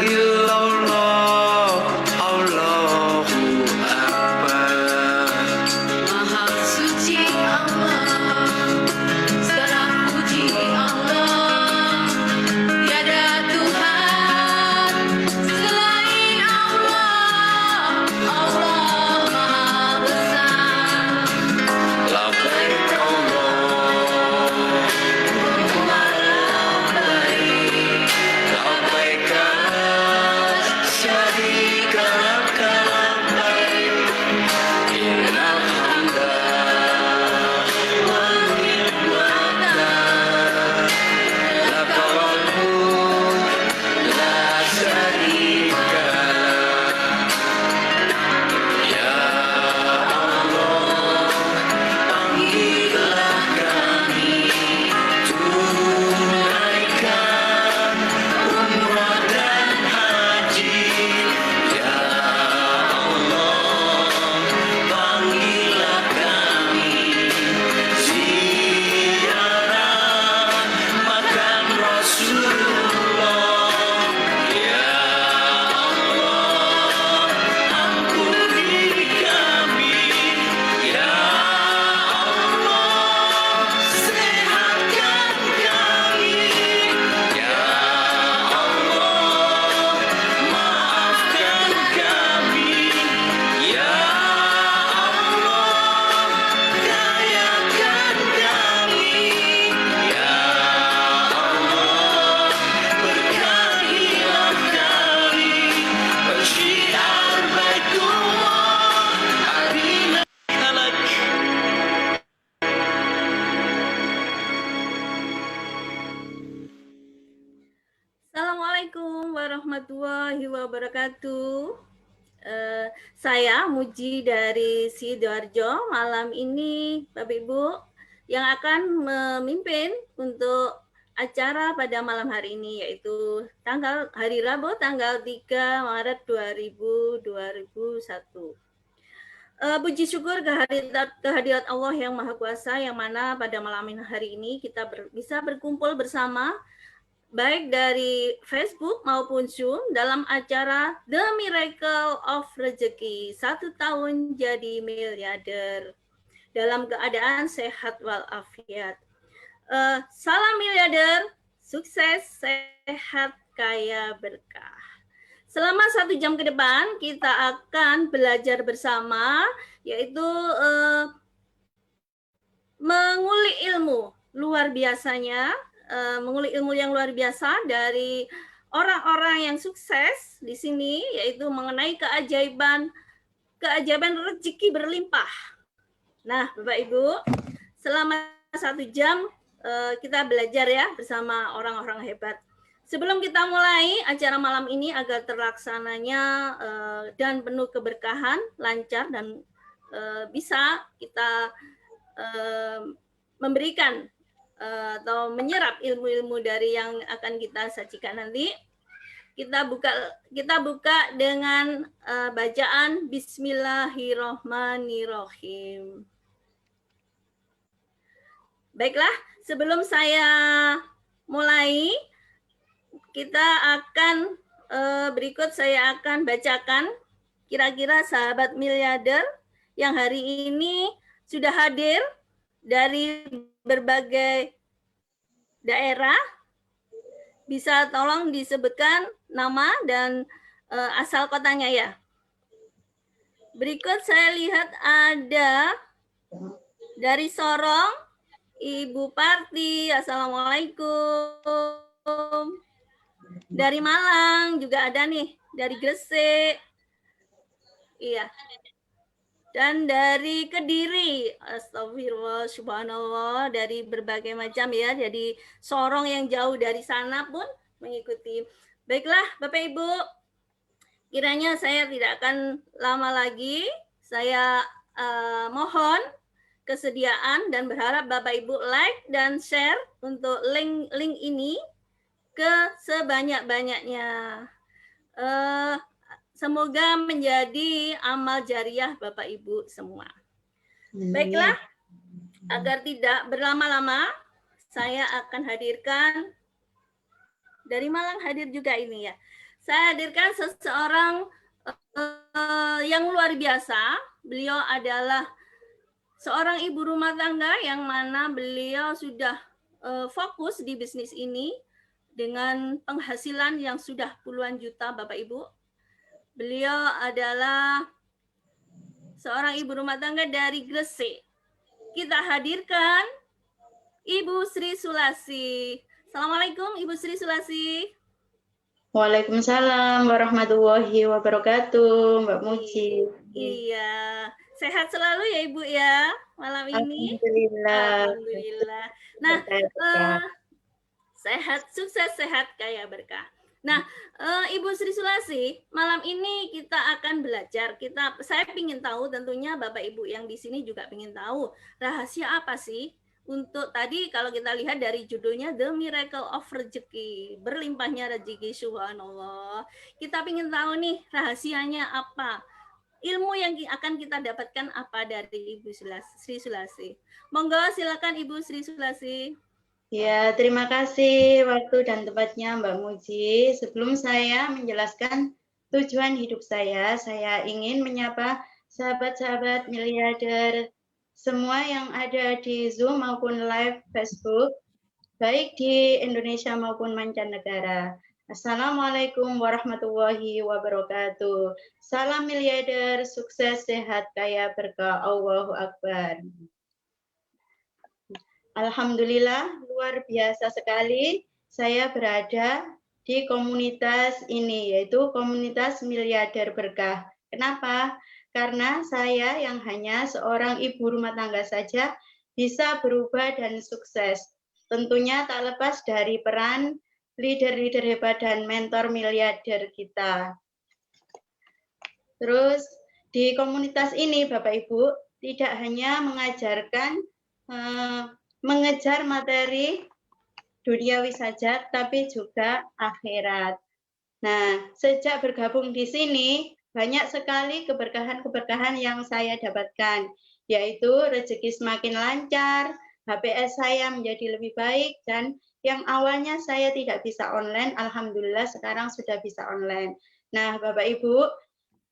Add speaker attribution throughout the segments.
Speaker 1: illallah, Allahu Akbar.
Speaker 2: Maha suci Allah, segala puji Allah, tiada Tuhan selain Allah. Allah Maha Besar.
Speaker 1: Labbaik Allahumma labbaik, labbaik la syarika laka labbaik, innal hamda wan ni'mata laka wal mulk la syarika lak. Ya Allah, panggillah kami tunaikan umrah dan haji. Ya Allah, panggillah kami ziarah makam Rasulullah. Ya Allah, ampuni kami. Ya Allah, sehatkan kami. Ya Allah, maafkan kami. Ya Allah, kayakan kami. Ya Allah, berkahilah kami. Bersyiar Baitullah, arina halak.
Speaker 3: Assalamualaikum warahmatullahi wabarakatuh. Saya Muji dari Sidoarjo. Malam ini Bapak Ibu yang akan memimpin untuk acara pada malam hari ini, yaitu hari Rabu tanggal 3 Maret 2021. Puji syukur kehadirat Allah yang Maha Kuasa, yang mana pada malam hari ini kita bisa berkumpul bersama baik dari Facebook maupun Zoom dalam acara The Miracle of Rezeki, 1 tahun jadi miliarder dalam keadaan sehat walafiat. Salam miliarder, sukses, sehat, kaya, berkah. Selama 1 jam ke depan kita akan belajar bersama, yaitu mengulik ilmu luar biasanya, mengulik ilmu yang luar biasa dari orang-orang yang sukses di sini, yaitu mengenai keajaiban rezeki berlimpah. Nah, Bapak Ibu, selama 1 jam kita belajar ya bersama orang-orang hebat. Sebelum kita mulai acara malam ini agar terlaksananya dan penuh keberkahan, lancar dan bisa kita memberikan atau menyerap ilmu-ilmu dari yang akan kita sajikan nanti. Kita buka dengan bacaan Bismillahirrohmanirrohim. Baiklah, sebelum saya mulai, kita akan berikut saya akan bacakan kira-kira sahabat miliarder yang hari ini sudah hadir dari berbagai daerah. Bisa tolong disebutkan nama dan asal kotanya ya. Berikut saya lihat ada dari Sorong, Ibu Parti, Assalamualaikum. Dari Malang juga ada nih, dari Gresik. Iya. Dan dari Kediri, astagfirullah, subhanallah, dari berbagai macam ya, jadi Sorong yang jauh dari sana pun mengikuti. Baiklah, Bapak Ibu, kiranya saya tidak akan lama lagi, saya mohon kesediaan dan berharap Bapak Ibu like dan share untuk link ini ke sebanyak-banyaknya. Semoga menjadi amal jariah Bapak Ibu semua. Baiklah, agar tidak berlama-lama, saya akan hadirkan dari Malang hadir juga ini ya. saya hadirkan seseorang yang luar biasa. Beliau adalah seorang ibu rumah tangga yang mana beliau sudah fokus di bisnis ini dengan penghasilan yang sudah puluhan juta Bapak Ibu. Beliau adalah seorang ibu rumah tangga dari Gresik. Kita hadirkan Ibu Sri Sulasi. Assalamualaikum Ibu Sri Sulasi.
Speaker 4: Waalaikumsalam warahmatullahi wabarakatuh, Mbak Muji.
Speaker 3: Iya, sehat selalu ya Ibu ya malam ini.
Speaker 4: Alhamdulillah.
Speaker 3: Alhamdulillah. Nah, sehat, sukses, sehat, kaya berkah. Nah, Ibu Sri Sulasi, malam ini kita akan belajar. Saya ingin tahu, tentunya Bapak Ibu yang di sini juga ingin tahu rahasia apa sih untuk tadi kalau kita lihat dari judulnya The Miracle of Rezeki, berlimpahnya rezeki, subhanallah. Kita ingin tahu nih rahasianya apa, ilmu yang akan kita dapatkan apa dari Ibu Sri Sulasi. Monggo silakan Ibu Sri Sulasi.
Speaker 4: Ya, terima kasih waktu dan tempatnya Mbak Muji. Sebelum saya menjelaskan tujuan hidup saya ingin menyapa sahabat-sahabat miliarder semua yang ada di Zoom maupun live Facebook, baik di Indonesia maupun mancanegara. Assalamualaikum warahmatullahi wabarakatuh. Salam miliarder, sukses, sehat, kaya, berkah, Allahu Akbar. Alhamdulillah, luar biasa sekali saya berada di komunitas ini, yaitu komunitas miliarder berkah. Kenapa? Karena saya yang hanya seorang ibu rumah tangga saja bisa berubah dan sukses. Tentunya tak lepas dari peran leader-leader hebat dan mentor miliarder kita. Terus di komunitas ini Bapak Ibu tidak hanya mengajarkan mengejar materi duniawi saja, tapi juga akhirat. Nah, sejak bergabung di sini, banyak sekali keberkahan-keberkahan yang saya dapatkan, yaitu rezeki semakin lancar, HPS saya menjadi lebih baik, dan yang awalnya saya tidak bisa online, alhamdulillah sekarang sudah bisa online. Nah, Bapak Ibu,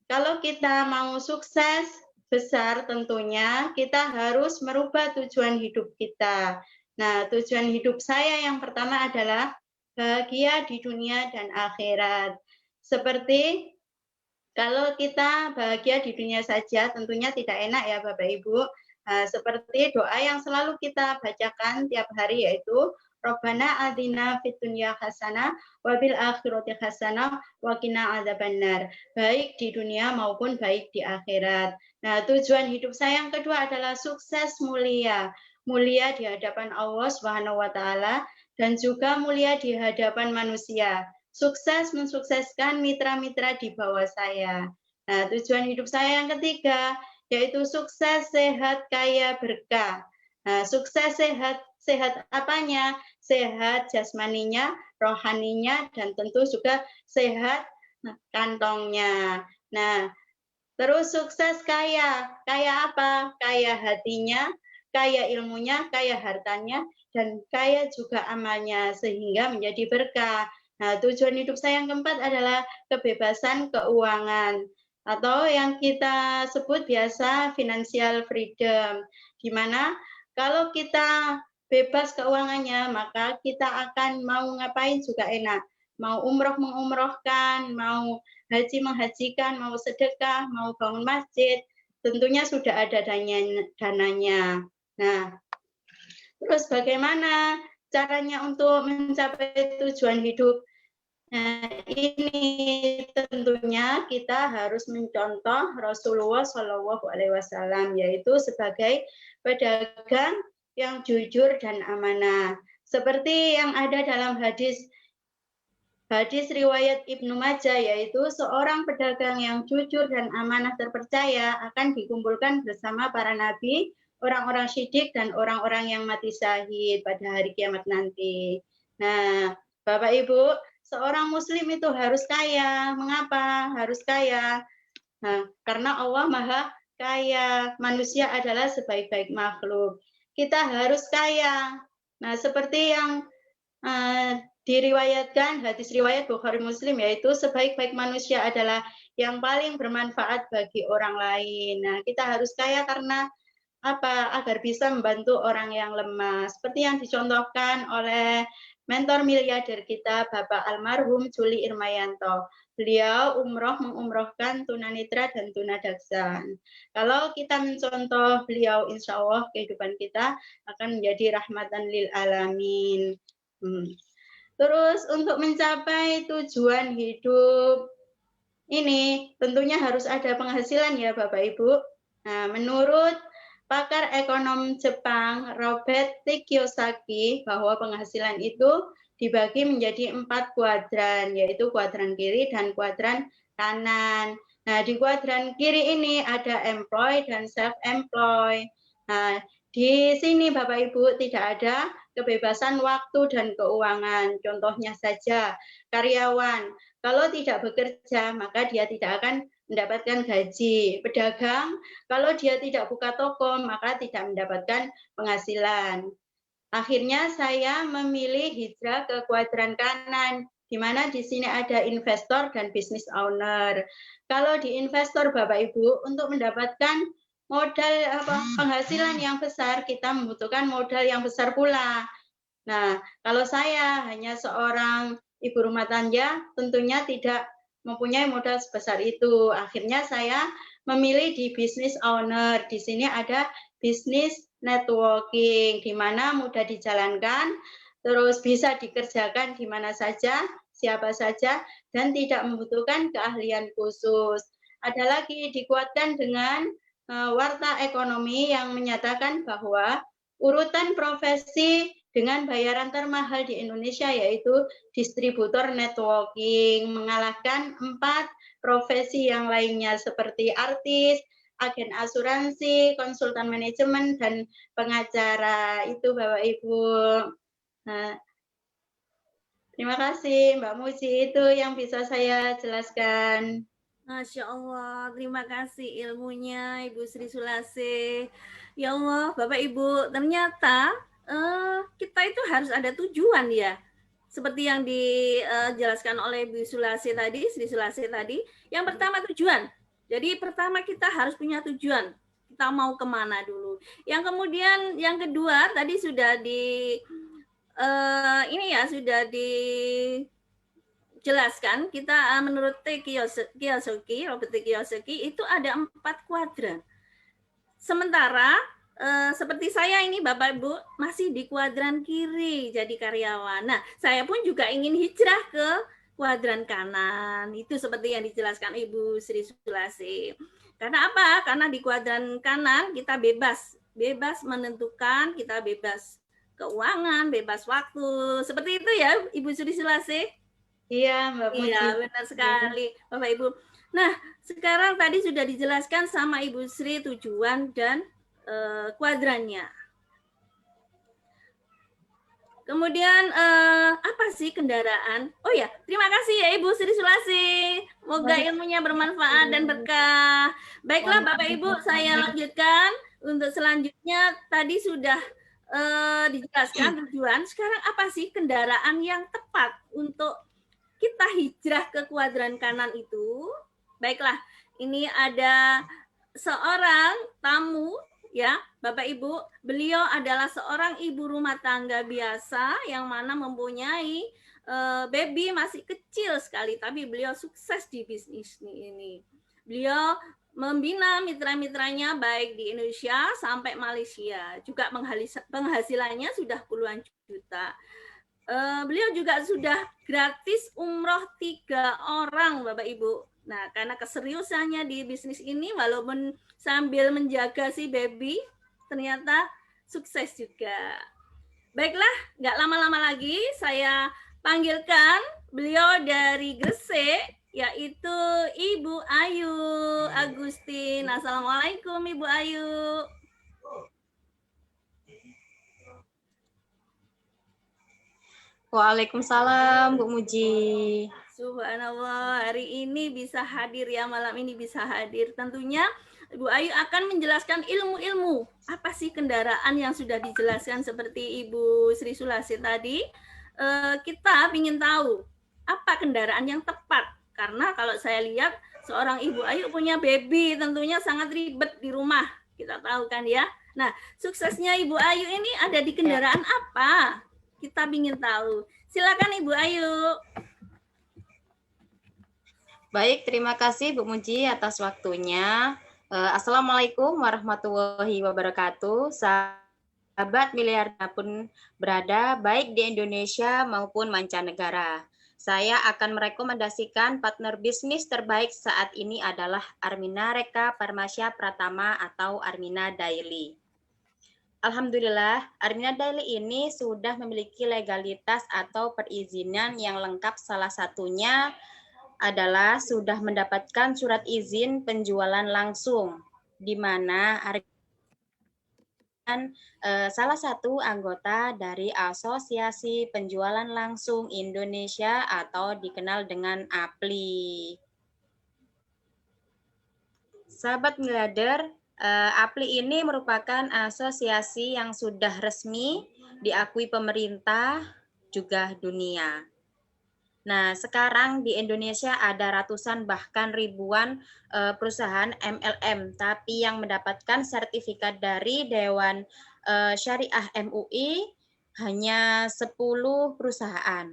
Speaker 4: kalau kita mau sukses besar tentunya kita harus merubah tujuan hidup kita. Nah, tujuan hidup saya yang pertama adalah bahagia di dunia dan akhirat. Seperti kalau kita bahagia di dunia saja tentunya tidak enak ya Bapak Ibu. Seperti doa yang selalu kita bacakan tiap hari yaitu Rabbana atina fid dunya hasanah wa bil akhirati hasanah wa qina adzabannar. Baik di dunia maupun baik di akhirat. Nah, tujuan hidup saya yang kedua adalah sukses mulia. Mulia di hadapan Allah Subhanahu wa taala dan juga mulia di hadapan manusia. Sukses mensukseskan mitra-mitra di bawah saya. Nah, tujuan hidup saya yang ketiga yaitu sukses, sehat, kaya, berkah. Nah, sukses, sehat apanya? Sehat jasmaninya, rohaninya, dan tentu juga sehat kantongnya. Nah, terus sukses kaya. Kaya apa? Kaya hatinya, kaya ilmunya, kaya hartanya, dan kaya juga amalnya, sehingga menjadi berkah. Nah, tujuan hidup saya yang keempat adalah kebebasan keuangan atau yang kita sebut biasa financial freedom, di mana kalau kita bebas keuangannya, maka kita akan mau ngapain juga enak. Mau umroh mengumrohkan, mau haji menghajikan, mau sedekah, mau bangun masjid, tentunya sudah ada dananya. Nah, terus bagaimana caranya untuk mencapai tujuan hidup? Nah, ini tentunya kita harus mencontoh Rasulullah Shallallahu Alaihi Wasallam, yaitu sebagai pedagang yang jujur dan amanah. Seperti yang ada dalam hadis riwayat Ibnu Majah, yaitu seorang pedagang yang jujur dan amanah terpercaya akan dikumpulkan bersama para nabi, orang-orang syidik, dan orang-orang yang mati syahid pada hari kiamat nanti. Nah, Bapak Ibu, seorang muslim itu harus kaya. Mengapa harus kaya? Nah, karena Allah Maha Kaya. Manusia adalah sebaik-baik makhluk. Kita harus kaya. Nah, seperti yang diriwayatkan hadis riwayat Bukhari Muslim, yaitu sebaik-baik manusia adalah yang paling bermanfaat bagi orang lain. Nah, kita harus kaya karena apa? Agar bisa membantu orang yang lemah. Seperti yang dicontohkan oleh mentor miliarder kita, Bapak almarhum Juli Irmayanto. Beliau mengumrohkan tunanetra dan tunadaksa. Kalau kita mencontoh beliau, insya Allah kehidupan kita akan menjadi rahmatan lil alamin. Terus untuk mencapai tujuan hidup ini tentunya harus ada penghasilan ya Bapak Ibu. Nah, menurut pakar ekonom Jepang Robert T. Kiyosaki bahwa penghasilan itu dibagi menjadi 4 kuadran, yaitu kuadran kiri dan kuadran kanan. Nah, di kuadran kiri ini ada employed dan self-employed. Nah, di sini Bapak Ibu tidak ada kebebasan waktu dan keuangan. Contohnya saja, karyawan kalau tidak bekerja maka dia tidak akan mendapatkan gaji. Pedagang kalau dia tidak buka toko maka tidak mendapatkan penghasilan. Akhirnya saya memilih hijrah ke kuadran kanan, di mana di sini ada investor dan business owner. Kalau di investor Bapak Ibu, untuk mendapatkan modal penghasilan yang besar, kita membutuhkan modal yang besar pula. Nah, kalau saya hanya seorang ibu rumah tangga, tentunya tidak mempunyai modal sebesar itu. Akhirnya saya memilih di business owner. Di sini ada business networking, di mana mudah dijalankan, terus bisa dikerjakan di mana saja, siapa saja, dan tidak membutuhkan keahlian khusus. Ada lagi dikuatkan dengan warta ekonomi yang menyatakan bahwa urutan profesi dengan bayaran termahal di Indonesia yaitu distributor networking, mengalahkan 4 profesi yang lainnya seperti artis, agen asuransi, konsultan manajemen, dan pengacara. Itu Bapak Ibu. Nah, terima kasih Mbak Muji, itu yang bisa saya jelaskan.
Speaker 3: Masya Allah, terima kasih ilmunya Ibu Sri Sulase. Ya Allah, Bapak Ibu, ternyata kita itu harus ada tujuan ya. Seperti yang dijelaskan oleh Bu Sulase tadi, Sri Sulase tadi. Yang pertama tujuan. Jadi pertama kita harus punya tujuan. Kita mau kemana dulu. Yang kemudian, yang kedua tadi sudah sudah dijelaskan, kita menurut Robert T. Kiyosaki itu ada 4 kuadran. Sementara seperti saya ini Bapak Ibu masih di kuadran kiri jadi karyawan. Nah, saya pun juga ingin hijrah ke kuadran kanan. Itu seperti yang dijelaskan Ibu Sri Sulase. Karena apa? Karena di kuadran kanan kita bebas menentukan, kita bebas keuangan, bebas waktu. Seperti itu ya Ibu Sri Sulase?
Speaker 4: Iya, Mbak Muji.
Speaker 3: Iya, benar sekali, Bapak Ibu. Nah, sekarang tadi sudah dijelaskan sama Ibu Sri tujuan dan kuadrannya. Kemudian apa sih kendaraan? Oh ya, terima kasih ya Ibu Sri Sulasi. Semoga ilmunya bermanfaat dan berkah. Baiklah Bapak Ibu, saya lanjutkan. Untuk selanjutnya tadi sudah dijelaskan tujuan. Sekarang apa sih kendaraan yang tepat untuk kita hijrah ke kuadran kanan itu? Baiklah, ini ada seorang tamu ya, Bapak Ibu. Beliau adalah seorang ibu rumah tangga biasa yang mana mempunyai baby masih kecil sekali, tapi beliau sukses di bisnis ini. Beliau membina mitra-mitranya baik di Indonesia sampai Malaysia. Juga penghasilannya sudah puluhan juta. Beliau juga sudah gratis umroh 3 orang Bapak Ibu. Nah, karena keseriusannya di bisnis ini walaupun sambil menjaga si baby ternyata sukses juga. Baiklah, nggak lama-lama lagi saya panggilkan beliau dari Gresik yaitu Ibu Ayu Agustin. Assalamualaikum Ibu Ayu.
Speaker 5: Waalaikumsalam Bu Muji.
Speaker 3: Subhanallah, hari ini bisa hadir ya, malam ini bisa hadir. Tentunya Ibu Ayu akan menjelaskan ilmu-ilmu. Apa sih kendaraan yang sudah dijelaskan seperti Ibu Sri Sulasi tadi? kita ingin tahu apa kendaraan yang tepat. Karena kalau saya lihat seorang Ibu Ayu punya baby tentunya sangat ribet di rumah. Kita tahu kan ya. Nah, suksesnya Ibu Ayu ini ada di kendaraan apa? Kita ingin tahu. Silakan Ibu Ayu.
Speaker 5: Baik, terima kasih Bu Muji atas waktunya. Assalamualaikum warahmatullahi wabarakatuh. Sahabat miliarder pun berada baik di Indonesia maupun mancanegara. Saya akan merekomendasikan partner bisnis terbaik saat ini adalah Armina Reka Parmasya Pratama atau Armina Daily. Alhamdulillah, Armina Daily ini sudah memiliki legalitas atau perizinan yang lengkap. Salah satunya adalah sudah mendapatkan surat izin penjualan langsung, di mana salah satu anggota dari Asosiasi Penjualan Langsung Indonesia atau dikenal dengan APLI. Sahabat miliarder, APLI ini merupakan asosiasi yang sudah resmi diakui pemerintah juga dunia. Nah, sekarang di Indonesia ada ratusan bahkan ribuan perusahaan MLM, tapi yang mendapatkan sertifikat dari Dewan Syariah MUI hanya 10 perusahaan.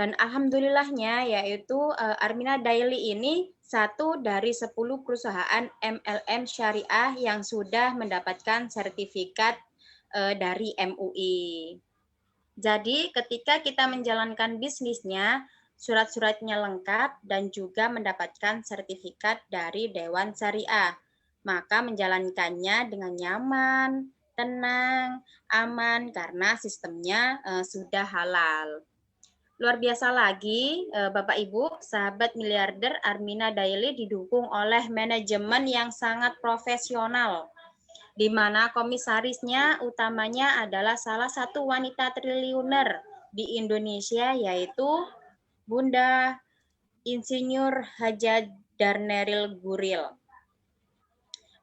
Speaker 5: Dan alhamdulillahnya yaitu Armina Daily ini satu dari 10 perusahaan MLM syariah yang sudah mendapatkan sertifikat dari MUI. Jadi ketika kita menjalankan bisnisnya, surat-suratnya lengkap dan juga mendapatkan sertifikat dari Dewan Syariah, maka menjalankannya dengan nyaman, tenang, aman karena sistemnya sudah halal. Luar biasa lagi, Bapak Ibu, sahabat miliarder, Armina Daily didukung oleh manajemen yang sangat profesional, di mana komisarisnya utamanya adalah salah satu wanita triliuner di Indonesia, yaitu Bunda Insinyur Haja Darneril Guril.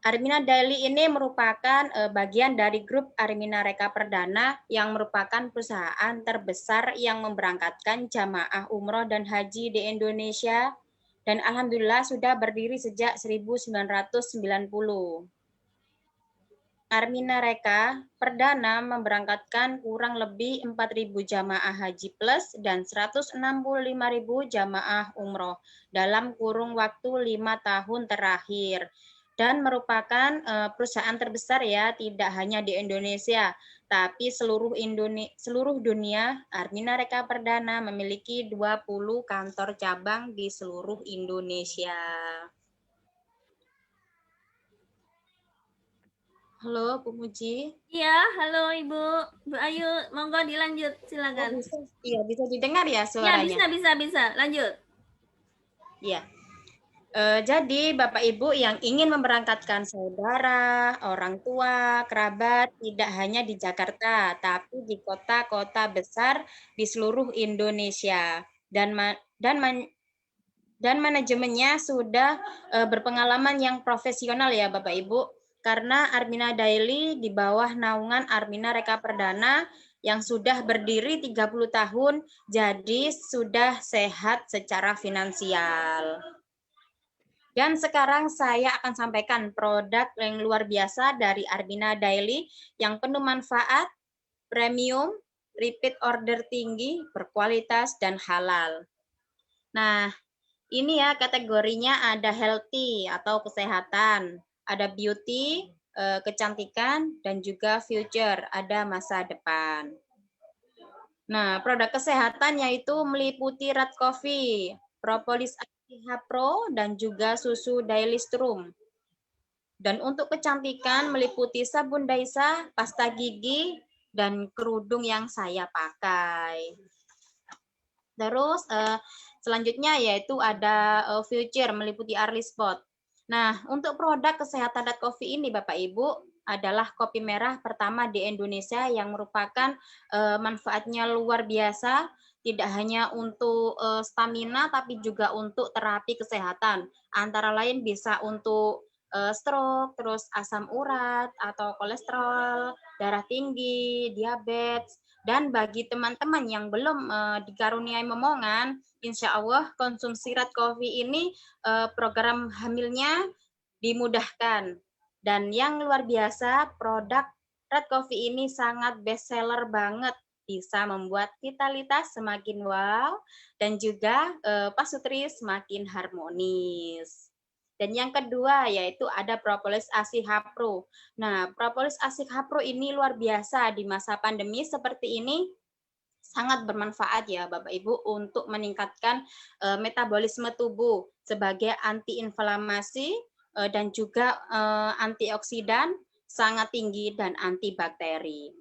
Speaker 5: Armina Daily ini merupakan bagian dari grup Armina Reka Perdana yang merupakan perusahaan terbesar yang memberangkatkan jamaah umroh dan haji di Indonesia, dan alhamdulillah sudah berdiri sejak 1990. Armina Reka Perdana memberangkatkan kurang lebih 4.000 jamaah haji plus dan 165.000 jamaah umroh dalam kurun waktu 5 tahun terakhir. Dan merupakan perusahaan terbesar ya, tidak hanya di Indonesia, tapi seluruh dunia. Armina Reka Perdana memiliki 20 kantor cabang di seluruh Indonesia. Halo, Bu Muji.
Speaker 3: Iya, halo Ibu Ayu, monggo dilanjut, silakan.
Speaker 5: Iya, bisa didengar ya suaranya?
Speaker 3: Ya, bisa, lanjut.
Speaker 5: Iya. Jadi Bapak Ibu yang ingin memberangkatkan saudara, orang tua, kerabat, tidak hanya di Jakarta, tapi di kota-kota besar di seluruh Indonesia. Dan manajemennya sudah berpengalaman yang profesional ya Bapak Ibu. Karena Armina Daily di bawah naungan Armina Reka Perdana yang sudah berdiri 30 tahun, jadi sudah sehat secara finansial. Dan sekarang saya akan sampaikan produk yang luar biasa dari Armina Daily yang penuh manfaat, premium, repeat order tinggi, berkualitas, dan halal. Nah, ini ya kategorinya ada healthy atau kesehatan, ada beauty, kecantikan, dan juga future, ada masa depan. Nah, produk kesehatan yaitu meliputi red coffee, propolis Hapro, dan juga susu Daily Strum. Dan untuk kecantikan meliputi sabun Daisa, pasta gigi, dan kerudung yang saya pakai. Terus selanjutnya yaitu ada future meliputi early spot. Nah, untuk produk kesehatan red coffee ini Bapak Ibu adalah kopi merah pertama di Indonesia yang merupakan manfaatnya luar biasa, tidak hanya untuk stamina tapi juga untuk terapi kesehatan. Antara lain bisa untuk stroke, terus asam urat atau kolesterol, darah tinggi, diabetes, Dan bagi teman-teman yang belum dikaruniai momongan, insya Allah konsumsi Red Coffee ini program hamilnya dimudahkan. Dan yang luar biasa, produk Red Coffee ini sangat best seller banget, bisa membuat vitalitas semakin wow dan juga pasutri semakin harmonis. Dan yang kedua yaitu ada propolis Asih Hapro. Nah, propolis Asih Hapro ini luar biasa di masa pandemi seperti ini, sangat bermanfaat ya Bapak Ibu untuk meningkatkan metabolisme tubuh sebagai antiinflamasi dan juga antioksidan sangat tinggi dan antibakteri.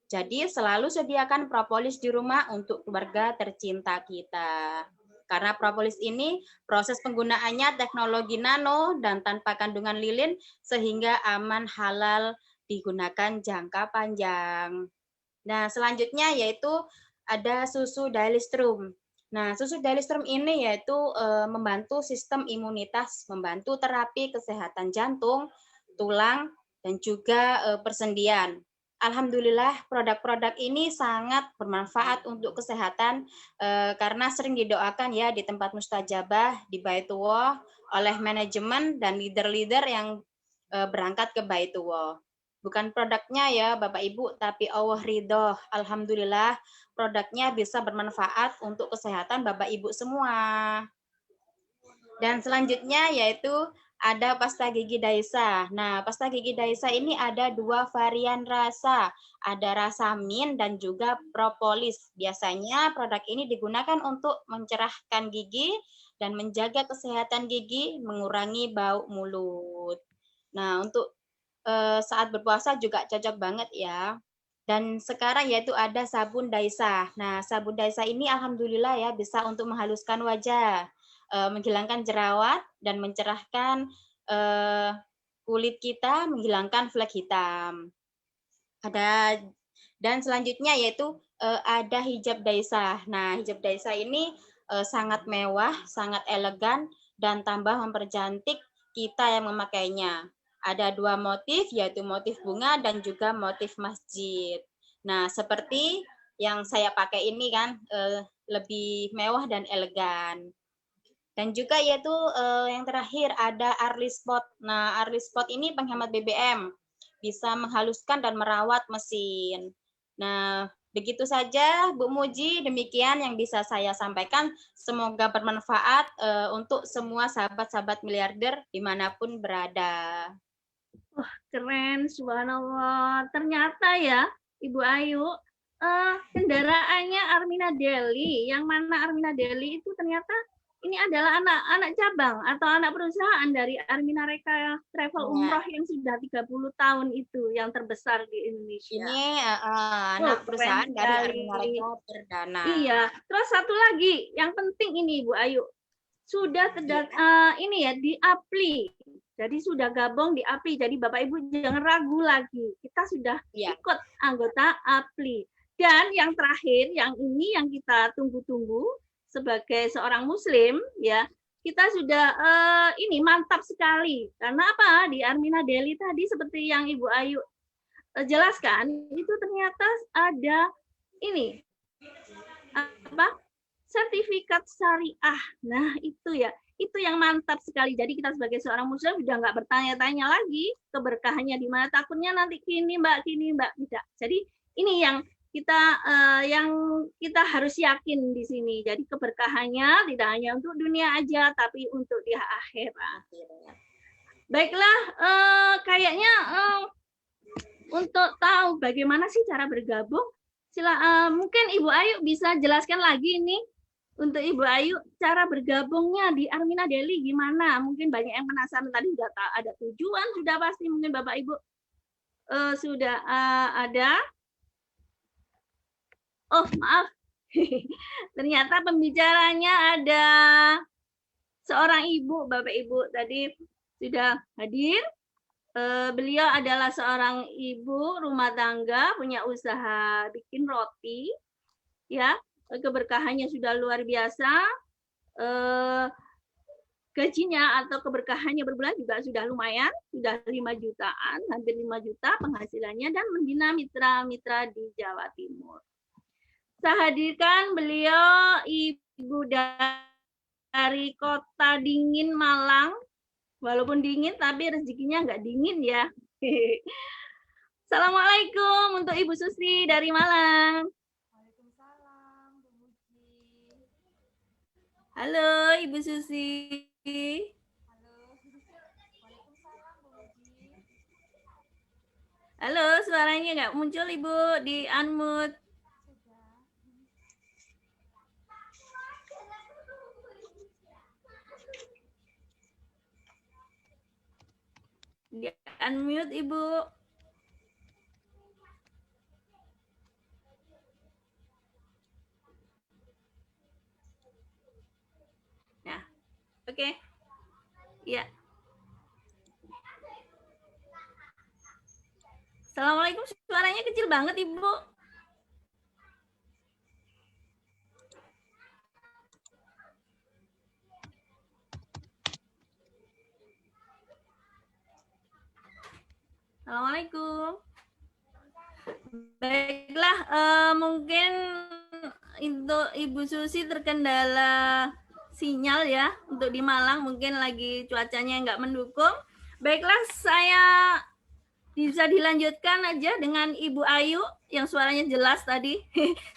Speaker 5: Jadi selalu sediakan propolis di rumah untuk keluarga tercinta kita. Karena propolis ini proses penggunaannya teknologi nano dan tanpa kandungan lilin sehingga aman, halal, digunakan jangka panjang. Nah, selanjutnya yaitu ada susu Dailystrum. Nah, susu Dailystrum ini yaitu membantu sistem imunitas, membantu terapi kesehatan jantung, tulang, dan juga persendian. Alhamdulillah produk-produk ini sangat bermanfaat untuk kesehatan karena sering didoakan ya di tempat mustajabah, di Baitullah oleh manajemen dan leader-leader yang berangkat ke Baitullah. Bukan produknya ya Bapak Ibu, tapi Allah ridho. Alhamdulillah produknya bisa bermanfaat untuk kesehatan Bapak Ibu semua. Dan selanjutnya yaitu ada pasta gigi Daisa. Nah, pasta gigi Daisa ini ada 2 varian rasa. Ada rasa mint dan juga propolis. Biasanya produk ini digunakan untuk mencerahkan gigi dan menjaga kesehatan gigi, mengurangi bau mulut. Nah, untuk saat berpuasa juga cocok banget ya. Dan sekarang yaitu ada sabun Daisa. Nah, sabun Daisa ini alhamdulillah ya bisa untuk menghaluskan wajah, menghilangkan jerawat dan mencerahkan kulit kita, menghilangkan flek hitam. Dan selanjutnya yaitu ada hijab Daisa. Nah, hijab Daisa ini sangat mewah, sangat elegan dan tambah mempercantik kita yang memakainya. Ada 2 motif, yaitu motif bunga dan juga motif masjid. Nah, seperti yang saya pakai ini kan lebih mewah dan elegan. Dan juga yaitu yang terakhir ada Arli Spot. Nah, Arli Spot ini penghemat BBM, bisa menghaluskan dan merawat mesin. Nah, begitu saja Bu Muji, demikian yang bisa saya sampaikan. Semoga bermanfaat untuk semua sahabat-sahabat miliarder dimanapun berada.
Speaker 3: Wah, keren, subhanallah. Ternyata ya, Ibu Ayu, kendaraannya Armina Daily, yang mana Armina Daily itu ternyata ini adalah anak cabang atau anak perusahaan dari Armina Reka Travel Umroh yang sudah 30 tahun itu, yang terbesar di Indonesia.
Speaker 5: Ini anak perusahaan dari Armina Reka Perdana.
Speaker 3: Iya, terus satu lagi, yang penting ini Ibu Ayu, sudah ini ya di APLI. Jadi sudah gabung di APLI, jadi Bapak Ibu jangan ragu lagi. Kita sudah ikut anggota APLI. Dan yang terakhir, yang ini yang kita tunggu-tunggu sebagai seorang Muslim, ya kita sudah ini mantap sekali. Karena apa? Di Armina Daily tadi seperti yang Ibu Ayu jelaskan, itu ternyata ada ini apa? Sertifikat syariah. Nah itu ya. Itu yang mantap sekali. Jadi kita sebagai seorang Muslim sudah nggak bertanya-tanya lagi keberkahannya di mana. Takutnya nanti kini mbak, tidak. Jadi ini yang kita harus yakin di sini. Jadi keberkahannya tidak hanya untuk dunia aja, tapi untuk di akhirat. Baiklah, kayaknya untuk tahu bagaimana sih cara bergabung, mungkin Ibu Ayu bisa jelaskan lagi ini. Untuk Ibu Ayu, cara bergabungnya di Armina Daily gimana? Mungkin banyak yang penasaran, tadi sudah ada tujuan, sudah pasti mungkin Bapak Ibu sudah ada. Oh maaf, ternyata pembicaranya ada seorang ibu, Bapak Ibu tadi sudah hadir. Beliau adalah seorang ibu rumah tangga, punya usaha bikin roti, ya. Keberkahannya sudah luar biasa, gajinya atau keberkahannya berbulan juga sudah lumayan, sudah 5 jutaan, hampir 5 juta penghasilannya, dan membina mitra-mitra di Jawa Timur. saya hadirkan beliau Ibu dari Kota Dingin Malang. Walaupun dingin tapi rezekinya nggak dingin ya. Assalamualaikum untuk Ibu Susi dari Malang.
Speaker 2: Waalaikumsalam, Bu Muji.
Speaker 3: Halo Ibu Susi.
Speaker 2: Halo. Waalaikumsalam, Bu Muji.
Speaker 3: Halo, suaranya nggak muncul Ibu di unmute.
Speaker 2: Sudah.
Speaker 3: Di unmute Ibu. Nah, oke. Ya. Assalamualaikum, suaranya kecil banget Ibu. Assalamualaikum. Baiklah, mungkin untuk Ibu Susi terkendala sinyal ya untuk di Malang, mungkin lagi cuacanya nggak mendukung. Baiklah, saya bisa dilanjutkan aja dengan Ibu Ayu yang suaranya jelas tadi.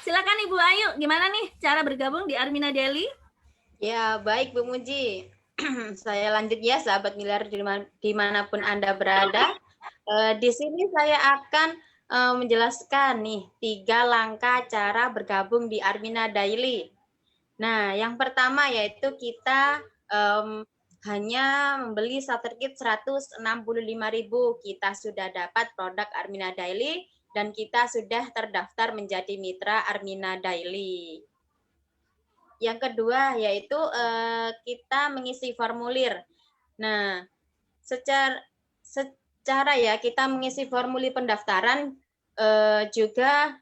Speaker 3: Silakan Ibu Ayu, gimana nih cara bergabung di Armina Daily?
Speaker 5: Ya, baik Bu Muji. Saya lanjut ya, sahabat miliar dimanapun Anda berada. Di sini saya akan menjelaskan nih 3 langkah cara bergabung di Armina Daily. Nah, yang pertama yaitu kita hanya membeli satu kit 165.000, kita sudah dapat produk Armina Daily dan kita sudah terdaftar menjadi mitra Armina Daily. Yang kedua yaitu kita mengisi formulir. Nah, secara ya kita mengisi formulir pendaftaran juga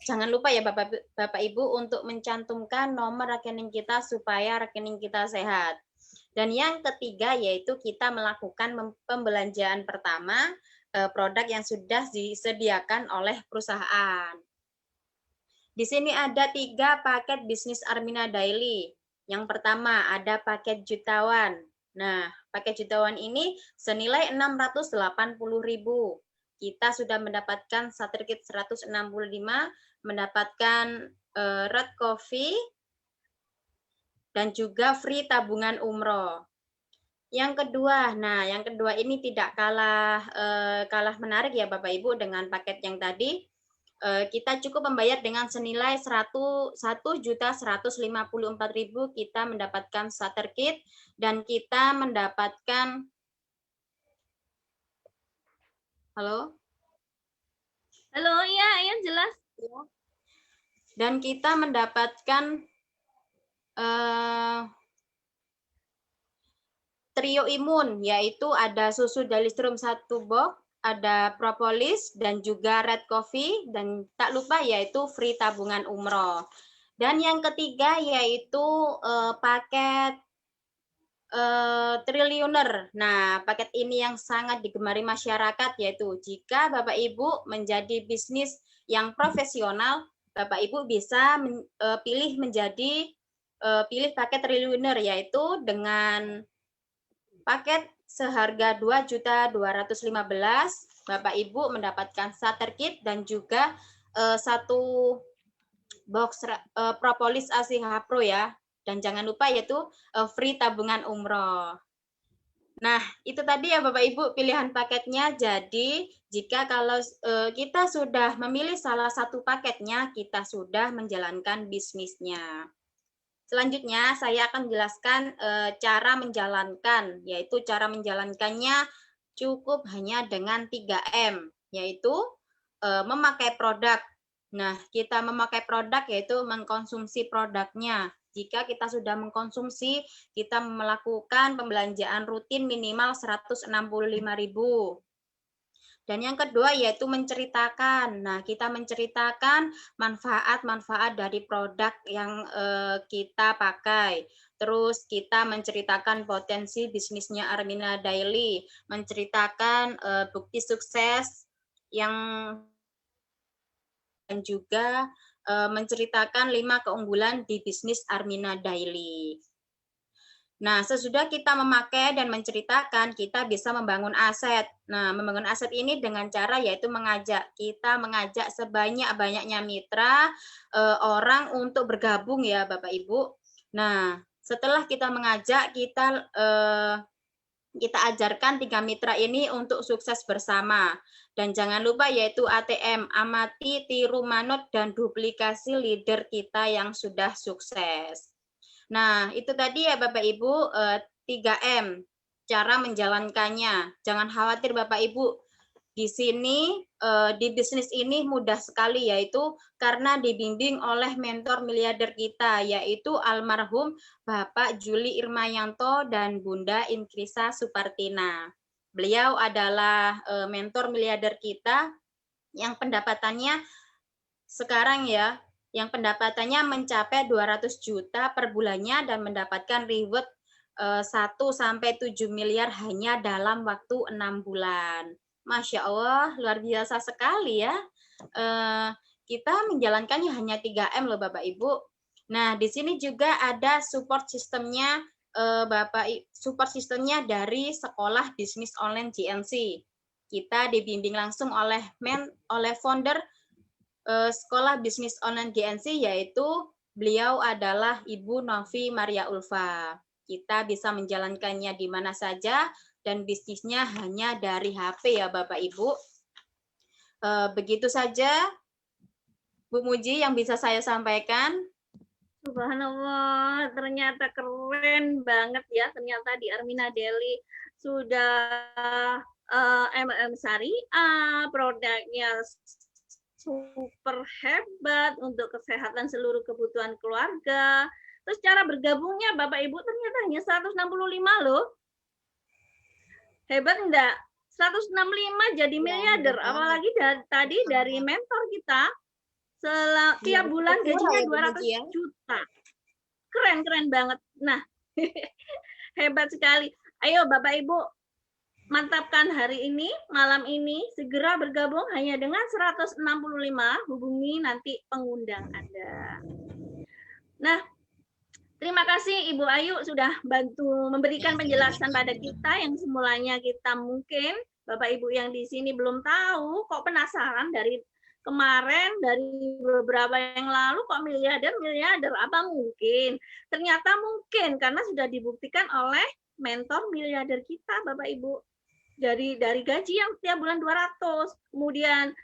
Speaker 5: jangan lupa ya Bapak Ibu untuk mencantumkan nomor rekening kita supaya rekening kita sehat. Dan yang ketiga yaitu kita melakukan pembelanjaan pertama produk yang sudah disediakan oleh perusahaan. Di sini ada 3 paket bisnis Armina Daily. Yang pertama ada paket jutawan. Nah, paket jutawan ini senilai 680.000. Kita sudah mendapatkan satu kit 165, mendapatkan red coffee, dan juga free tabungan umroh. Yang kedua, nah yang kedua ini tidak kalah menarik ya Bapak Ibu dengan paket yang tadi. Kita cukup membayar dengan senilai 1.154.000 kita mendapatkan starter kit dan kita mendapatkan halo
Speaker 3: Iya jelas.
Speaker 5: Dan kita mendapatkan trio imun, yaitu ada susu Dalistrum 1 box, ada propolis dan juga red coffee, dan tak lupa yaitu free tabungan umroh. Dan yang ketiga yaitu paket triliuner. Nah, paket ini yang sangat digemari masyarakat, yaitu jika Bapak Ibu menjadi bisnis yang profesional, Bapak Ibu bisa pilih paket triliuner, yaitu dengan paket seharga 2.215.000, Bapak Ibu mendapatkan starter kit dan juga 1 box propolis ACH Pro ya. Dan jangan lupa yaitu free tabungan umroh. Nah, itu tadi ya Bapak Ibu pilihan paketnya. Jadi, jika kalau kita sudah memilih salah satu paketnya, kita sudah menjalankan bisnisnya. Selanjutnya, saya akan menjelaskan cara menjalankan, yaitu cara menjalankannya cukup hanya dengan 3M, yaitu memakai produk. Nah, kita memakai produk yaitu mengkonsumsi produknya. Jika kita sudah mengkonsumsi, kita melakukan pembelanjaan rutin minimal 165.000. Dan yang kedua yaitu menceritakan. Nah, kita menceritakan manfaat-manfaat dari produk yang kita pakai. Terus kita menceritakan potensi bisnisnya Armina Daily, menceritakan bukti sukses yang dan juga menceritakan 5 keunggulan di bisnis Armina Daily. Nah, sesudah kita memakai dan menceritakan, kita bisa membangun aset. Nah, membangun aset ini dengan cara yaitu kita mengajak sebanyak-banyaknya mitra orang untuk bergabung ya Bapak Ibu. Nah, setelah kita mengajak, kita ajarkan 3 mitra ini untuk sukses bersama. Dan jangan lupa yaitu ATM, amati, tiru, manut, dan duplikasi leader kita yang sudah sukses. Nah, itu tadi ya Bapak Ibu, 3M, cara menjalankannya. Jangan khawatir Bapak Ibu, di sini, di bisnis ini mudah sekali, yaitu karena dibimbing oleh mentor miliarder kita, yaitu almarhum Bapak Juli Irmayanto dan Bunda Inkrisa Supartina. Beliau adalah mentor miliarder kita yang pendapatannya sekarang ya, yang pendapatannya mencapai 200 juta per bulannya dan mendapatkan reward 1-7 miliar hanya dalam waktu 6 bulan. Masya Allah, luar biasa sekali ya. Kita menjalankannya hanya 3M loh Bapak Ibu. Nah, di sini juga ada support sistemnya support sistemnya dari Sekolah Bisnis Online GNC. Kita dibimbing langsung oleh founder Sekolah Bisnis Online GNC, yaitu beliau adalah Ibu Novi Maria Ulfa. Kita bisa menjalankannya di mana saja dan bisnisnya hanya dari HP ya Bapak Ibu. Begitu saja Bu Muji yang bisa saya sampaikan.
Speaker 3: Subhanallah, ternyata keren banget ya. Ternyata di Armina Daily sudah MLM Syariah, produknya super hebat untuk kesehatan seluruh kebutuhan keluarga. Terus cara bergabungnya Bapak Ibu ternyata hanya 165 loh. Hebat enggak? 165 jadi miliarder. Apalagi tadi dari mentor kita tiap bulan gajinya 200 juta. Keren banget. Nah, hebat sekali. Ayo Bapak Ibu, mantapkan hari ini, malam ini, segera bergabung hanya dengan 165, hubungi nanti pengundang Anda. Nah, terima kasih Ibu Ayu sudah bantu memberikan penjelasan pada kita yang semulanya kita mungkin, Bapak Ibu yang di sini belum tahu, kok penasaran dari kemarin, dari beberapa yang lalu, kok miliarder, apa mungkin? Ternyata mungkin, karena sudah dibuktikan oleh mentor miliarder kita, Bapak Ibu. Dari gaji yang tiap bulan 200, kemudian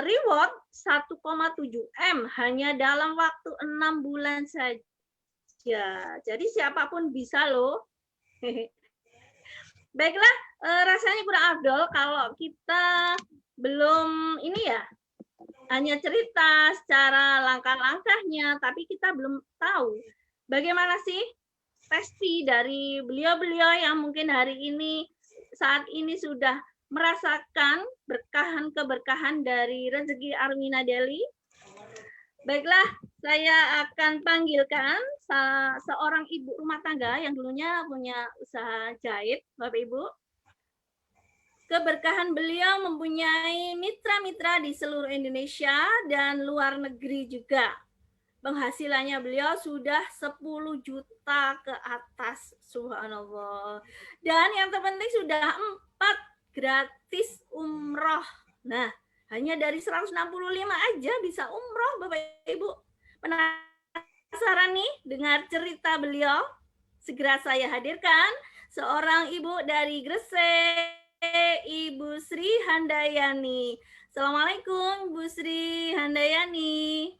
Speaker 3: reward 1,7M hanya dalam waktu 6 bulan saja. Jadi siapapun bisa loh. Baiklah, rasanya kurang afdol kalau kita belum ini ya, hanya cerita secara langkah-langkahnya, tapi kita belum tahu bagaimana sih pasti dari beliau-beliau yang mungkin hari ini, saat ini sudah merasakan keberkahan dari rezeki Armina Daily. Baiklah, saya akan panggilkan seorang ibu rumah tangga yang dulunya punya usaha jahit, Bapak Ibu. Keberkahan beliau mempunyai mitra-mitra di seluruh Indonesia dan luar negeri juga. Penghasilannya beliau sudah 10 juta ke atas, subhanallah. Dan yang terpenting sudah 4 gratis umroh. Nah, hanya dari 165 aja bisa umroh, Bapak Ibu. Penasaran nih dengar cerita beliau? Segera saya hadirkan seorang ibu dari Gresik, Ibu Sri Handayani. Assalamualaikum, Bu Sri Handayani.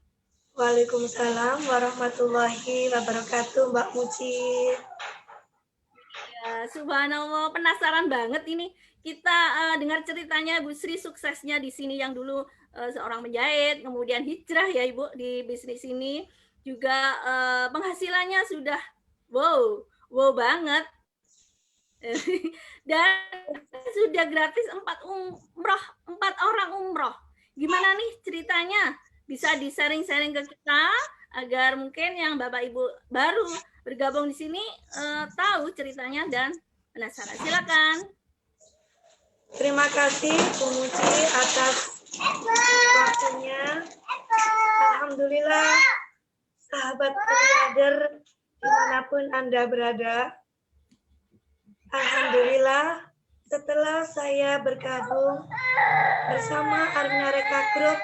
Speaker 6: Waalaikumsalam warahmatullahi wabarakatuh, Mbak Muci.
Speaker 3: Ya, subhanallah, penasaran banget ini. Kita dengar ceritanya Bu Sri suksesnya di sini yang dulu seorang penjahit, kemudian hijrah ya Ibu di bisnis ini. Juga penghasilannya sudah wow banget. Dan sudah gratis 4 orang umroh. Gimana nih ceritanya? Bisa di-sharing-sharing ke kita agar mungkin yang Bapak Ibu baru bergabung di sini tahu ceritanya dan penasaran. Silakan.
Speaker 6: Terima kasih Bu Muci atas waktunya. Alhamdulillah, sahabat miliarder dimanapun Anda berada. Alhamdulillah, setelah saya bergabung bersama Armina Reka Group,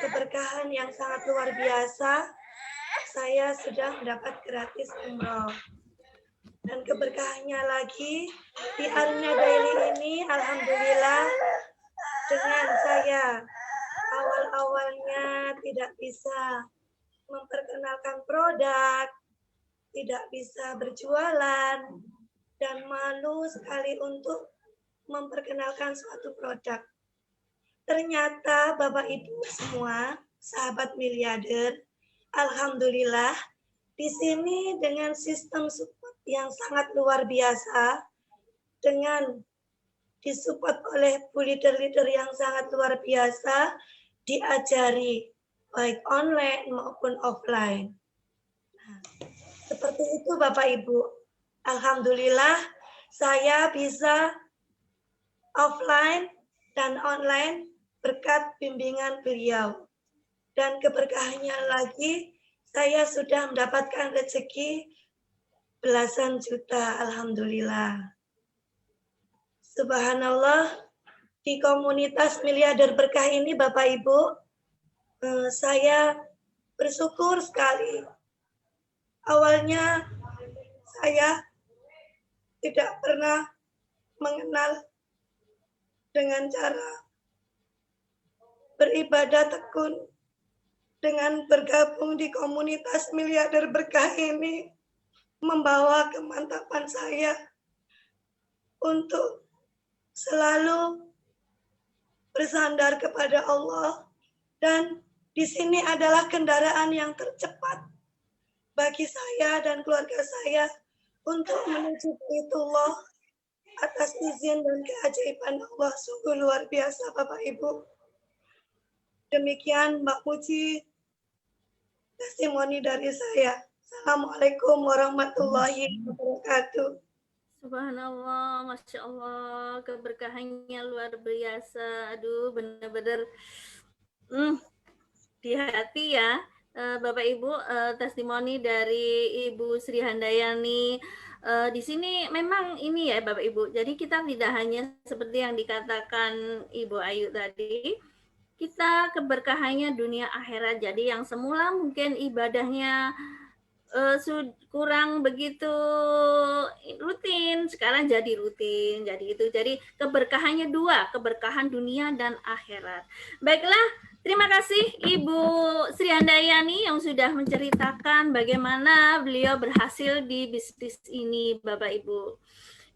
Speaker 6: keberkahan yang sangat luar biasa, saya sudah mendapat gratis umroh. Dan keberkahannya lagi, di Armina Daily ini, Alhamdulillah, dengan saya awal-awalnya tidak bisa memperkenalkan produk, tidak bisa berjualan, dan malu sekali untuk memperkenalkan suatu produk. Ternyata Bapak Ibu semua, sahabat miliarder, alhamdulillah di sini dengan sistem support yang sangat luar biasa, dengan disupport oleh leader-leader yang sangat luar biasa, diajari baik online maupun offline. Nah, seperti itu Bapak Ibu. Alhamdulillah saya bisa offline dan online berkat bimbingan beliau. Dan keberkahannya lagi, saya sudah mendapatkan rezeki belasan juta, alhamdulillah. Subhanallah, di komunitas miliarder berkah ini Bapak Ibu, saya bersyukur sekali. Awalnya saya tidak pernah mengenal dengan cara beribadah tekun. Dengan bergabung di komunitas miliarder berkah ini, membawa kemantapan saya untuk selalu bersandar kepada Allah, dan di sini adalah kendaraan yang tercepat bagi saya dan keluarga saya untuk menuju Baitullah atas izin dan keajaiban Allah. Sungguh luar biasa Bapak Ibu. Demikian Mbak Muji, testimoni dari saya. Assalamualaikum warahmatullahi wabarakatuh.
Speaker 3: Subhanallah, Masya Allah, keberkahannya luar biasa. Aduh, benar-benar di hati ya. Bapak Ibu, testimoni dari Ibu Sri Handayani. Di sini memang ini ya Bapak Ibu, jadi kita tidak hanya seperti yang dikatakan Ibu Ayu tadi, kita keberkahannya dunia akhirat. Jadi yang semula mungkin ibadahnya kurang begitu rutin, sekarang jadi rutin, jadi itu. Jadi keberkahannya dua, keberkahan dunia dan akhirat. Baiklah, terima kasih Ibu Sri Handayani yang sudah menceritakan bagaimana beliau berhasil di bisnis ini, Bapak Ibu.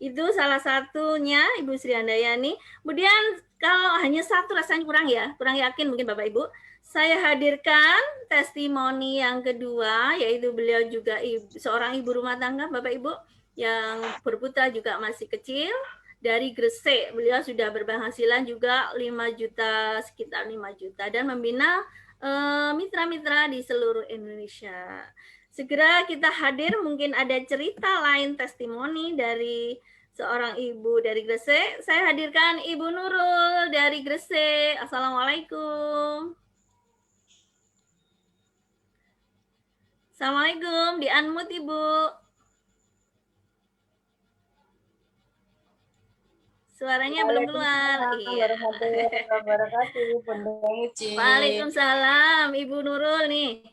Speaker 3: Itu salah satunya Ibu Sri Handayani. Kemudian kalau hanya satu rasanya kurang yakin mungkin Bapak Ibu. Saya hadirkan testimoni yang kedua, yaitu beliau juga seorang ibu rumah tangga Bapak Ibu, yang berputra juga masih kecil, dari Gresik. Beliau sudah berpenghasilan juga 5 juta, sekitar 5 juta, dan membina mitra-mitra di seluruh Indonesia. Segera kita hadir, mungkin ada cerita lain testimoni dari seorang ibu dari Gresik. Saya hadirkan Ibu Nurul dari Gresik. Assalamualaikum. Assalamualaikum, di-unmute Ibu. Suaranya belum keluar. Iya. Waalaikumsalam, Ibu Nurul nih.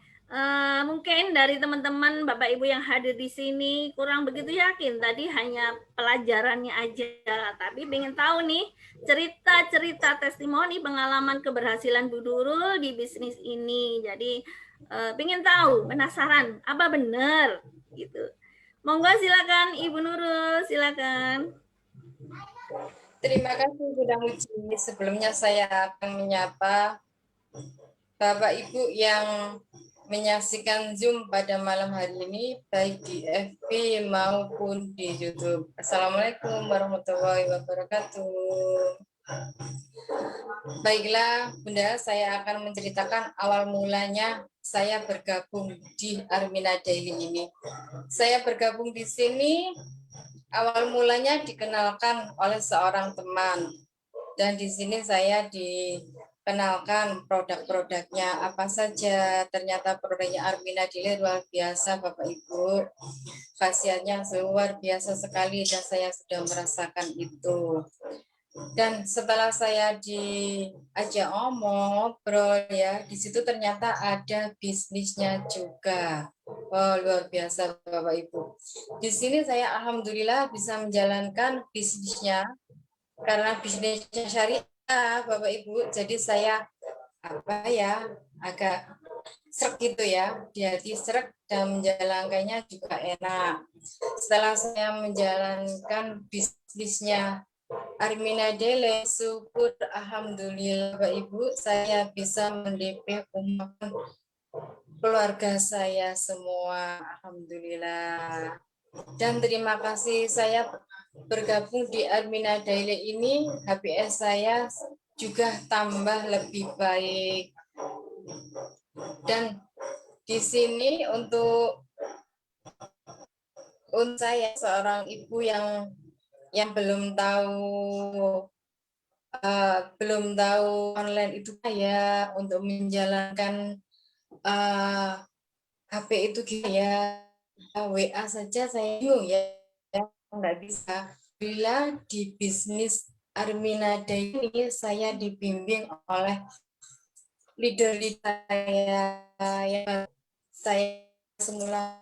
Speaker 3: Mungkin dari teman-teman Bapak Ibu yang hadir di sini kurang begitu yakin, tadi hanya pelajarannya aja, tapi pengen tahu nih cerita-cerita testimoni pengalaman keberhasilan Bu Nurul di bisnis ini. Jadi pengen tahu, penasaran apa benar gitu. Monggo silakan Ibu Nurul, silakan.
Speaker 7: Terima kasih Bunda Muji. Sebelumnya saya akan menyapa Bapak Ibu yang menyaksikan Zoom pada malam hari ini, baik di FB maupun di YouTube. Assalamualaikum warahmatullahi wabarakatuh. Baiklah, Bunda, saya akan menceritakan awal mulanya saya bergabung di Armina Daily ini. Saya bergabung di sini, awal mulanya dikenalkan oleh seorang teman. Dan di sini saya kenalkan produk-produknya apa saja. Ternyata produknya Armina Daily luar biasa Bapak Ibu. Khasiatnya luar biasa sekali dan saya sudah merasakan itu. Dan setelah saya diajak ngobrol ya, di situ ternyata ada bisnisnya juga. Oh, luar biasa Bapak Ibu. Di sini saya alhamdulillah bisa menjalankan bisnisnya karena bisnisnya syariah Bapak Ibu. Jadi saya agak srek gitu ya, di hati srek dan menjalankannya juga enak. Setelah saya menjalankan bisnisnya Armina Daily, syukur alhamdulillah Bapak Ibu saya bisa mendp rumah keluarga saya semua, alhamdulillah. Dan terima kasih saya bergabung di Armina Daily ini, HPS saya juga tambah lebih baik. Dan di sini untuk saya seorang ibu yang belum tahu online itu ya untuk menjalankan HP itu ya WA saja saya bingung ya nggak bisa. Bila di bisnis Armina Daily ini saya dibimbing oleh leader saya yang saya semula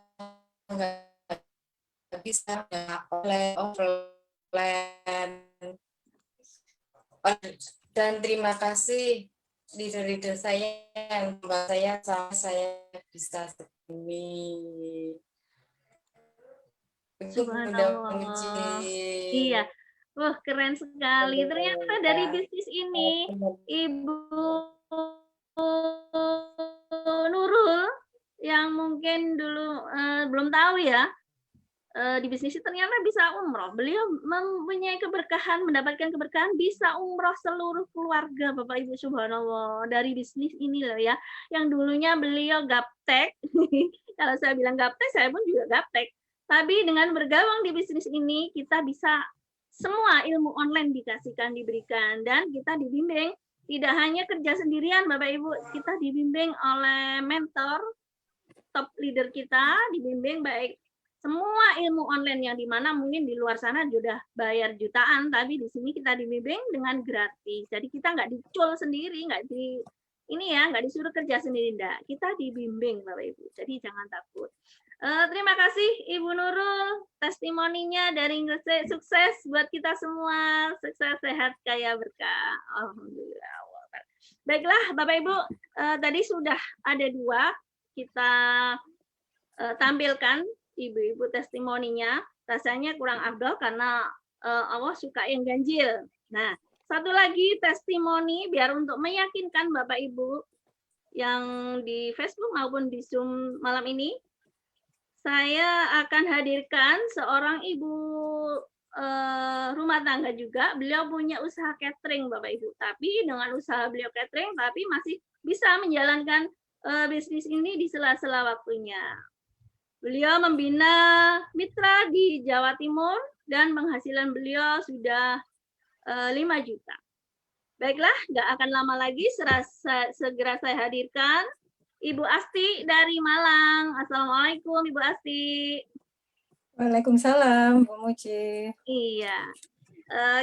Speaker 7: nggak bisa offline. Dan terima kasih leader-leader saya yang membuat saya bisa segini.
Speaker 3: Subhanallah. Iya. Wah, keren sekali. Ternyata dari bisnis ini Ibu Nurul yang mungkin dulu belum tahu ya, di bisnis itu ternyata bisa umroh. Beliau mempunyai keberkahan, mendapatkan keberkahan bisa umroh seluruh keluarga Bapak Ibu, subhanallah. Dari bisnis ini loh ya, yang dulunya beliau gaptek. Kalau saya bilang gaptek, saya pun juga gaptek. Tapi dengan bergabung di bisnis ini, kita bisa semua ilmu online diberikan, dan kita dibimbing. Tidak hanya kerja sendirian Bapak Ibu, kita dibimbing oleh mentor, top leader kita, dibimbing baik semua ilmu online yang dimana mungkin di luar sana sudah bayar jutaan, tapi di sini kita dibimbing dengan gratis. Jadi kita nggak dicul sendiri, nggak disuruh kerja sendiri, enggak. Kita dibimbing Bapak Ibu. Jadi jangan takut. Terima kasih Ibu Nurul, testimoninya dari Gresik. Sukses buat kita semua, sukses, sehat, kaya, berkah. Alhamdulillah. Baiklah Bapak Ibu, tadi sudah ada 2 kita tampilkan ibu-ibu testimoninya. Rasanya kurang afdal karena Allah suka yang ganjil. Nah, satu lagi testimoni biar untuk meyakinkan Bapak Ibu yang di Facebook maupun di Zoom malam ini, saya akan hadirkan seorang ibu rumah tangga juga. Beliau punya usaha catering Bapak Ibu, tapi dengan usaha beliau catering tapi masih bisa menjalankan bisnis ini di sela-sela waktunya. Beliau membina mitra di Jawa Timur dan penghasilan beliau sudah 5 juta. Baiklah, nggak akan lama lagi, segera saya hadirkan Ibu Asti dari Malang. Assalamualaikum Ibu Asti.
Speaker 8: Waalaikumsalam, Bu Muji.
Speaker 3: Iya.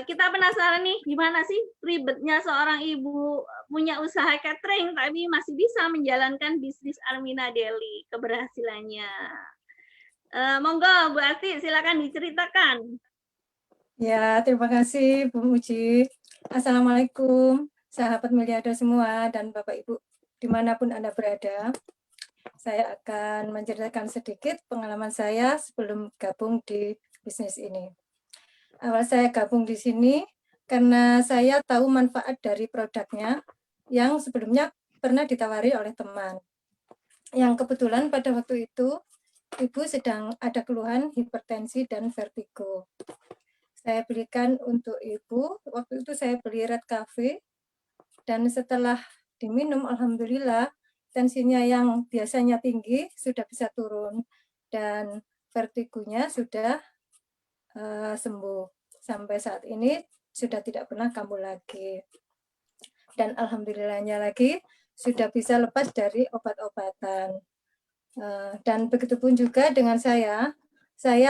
Speaker 3: Kita penasaran nih, gimana sih ribetnya seorang ibu punya usaha catering tapi masih bisa menjalankan bisnis Armina Daily, keberhasilannya. Monggo Bu Asti, silakan diceritakan.
Speaker 8: Ya, terima kasih Bu Muji. Assalamualaikum, sahabat Miliarder semua dan Bapak Ibu dimanapun Anda berada. Saya akan menceritakan sedikit pengalaman saya sebelum gabung di bisnis ini. Awal saya gabung di sini karena saya tahu manfaat dari produknya yang sebelumnya pernah ditawari oleh teman. Yang kebetulan pada waktu itu Ibu sedang ada keluhan hipertensi dan vertigo. Saya belikan untuk Ibu, waktu itu saya beli Red Cafe, dan setelah diminum alhamdulillah tensinya yang biasanya tinggi sudah bisa turun dan vertigonya sudah sembuh. Sampai saat ini sudah tidak pernah kambuh lagi. dan alhamdulillahnya lagi sudah bisa lepas dari obat-obatan. Dan begitupun juga dengan saya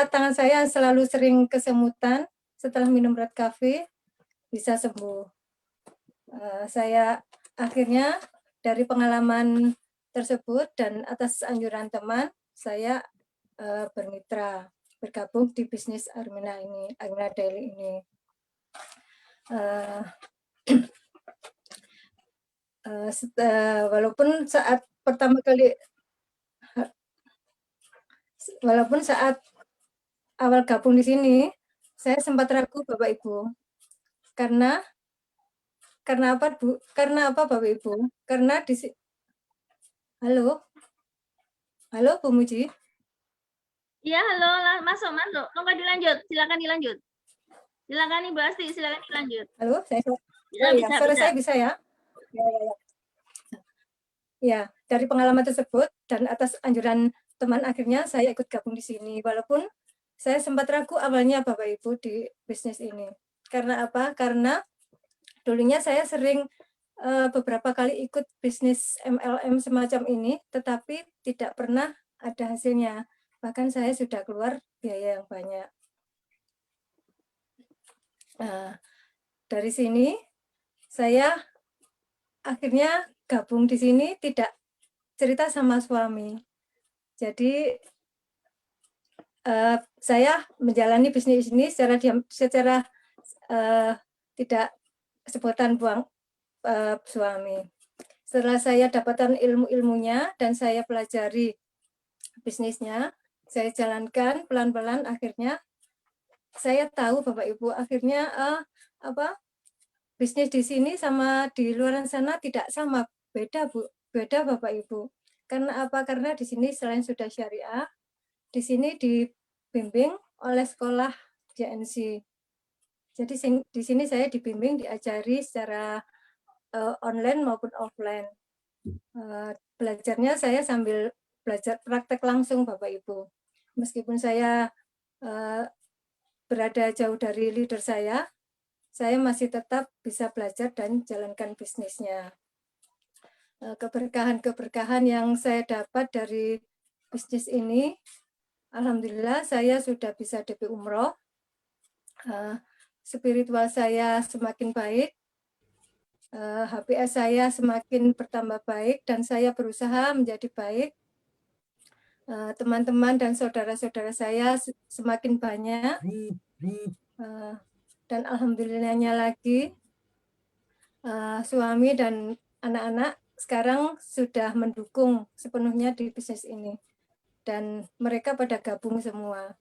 Speaker 8: tangan saya selalu sering kesemutan, setelah minum Red Cafe bisa sembuh. Saya akhirnya dari pengalaman tersebut dan atas anjuran teman, saya bermitra, bergabung di bisnis Armina Daily ini. Walaupun saat awal gabung di sini, saya sempat ragu Bapak Ibu. Karena apa Bu? Karena apa Bapak Ibu? Karena Halo Bu Muji.
Speaker 3: Iya, halo, masuk. Monggo dilanjut, silakan dilanjut. Silakan Ibu Asti, silakan dilanjut.
Speaker 8: Halo, suara saya bisa ya? Ya, dari pengalaman tersebut dan atas anjuran teman akhirnya saya ikut gabung di sini. Walaupun saya sempat ragu awalnya Bapak Ibu di bisnis ini. Karena apa? Karena dulunya saya sering beberapa kali ikut bisnis MLM semacam ini, tetapi tidak pernah ada hasilnya. Bahkan saya sudah keluar biaya yang banyak. Dari sini saya akhirnya gabung di sini, tidak cerita sama suami. Jadi saya menjalani bisnis ini secara tidak sebutan buang suami. Setelah saya dapatkan ilmu-ilmunya dan saya pelajari bisnisnya, saya jalankan pelan-pelan, akhirnya saya tahu Bapak Ibu, akhirnya bisnis di sini sama di luar sana tidak sama, beda Bu, beda Bapak Ibu. Karena apa? Karena di sini selain sudah syariah, di sini dibimbing oleh sekolah JNC. Jadi di sini saya dibimbing, diajari secara online maupun offline. Belajarnya saya sambil belajar praktek langsung Bapak Ibu. Meskipun saya berada jauh dari leader saya masih tetap bisa belajar dan jalankan bisnisnya. Keberkahan-keberkahan yang saya dapat dari bisnis ini, alhamdulillah saya sudah bisa DP umroh. Spiritual saya semakin baik, HPS saya semakin bertambah baik, dan saya berusaha menjadi baik. Teman-teman dan saudara-saudara saya semakin banyak, dan alhamdulillahnya lagi suami dan anak-anak sekarang sudah mendukung sepenuhnya di bisnis ini, dan mereka pada gabung semua.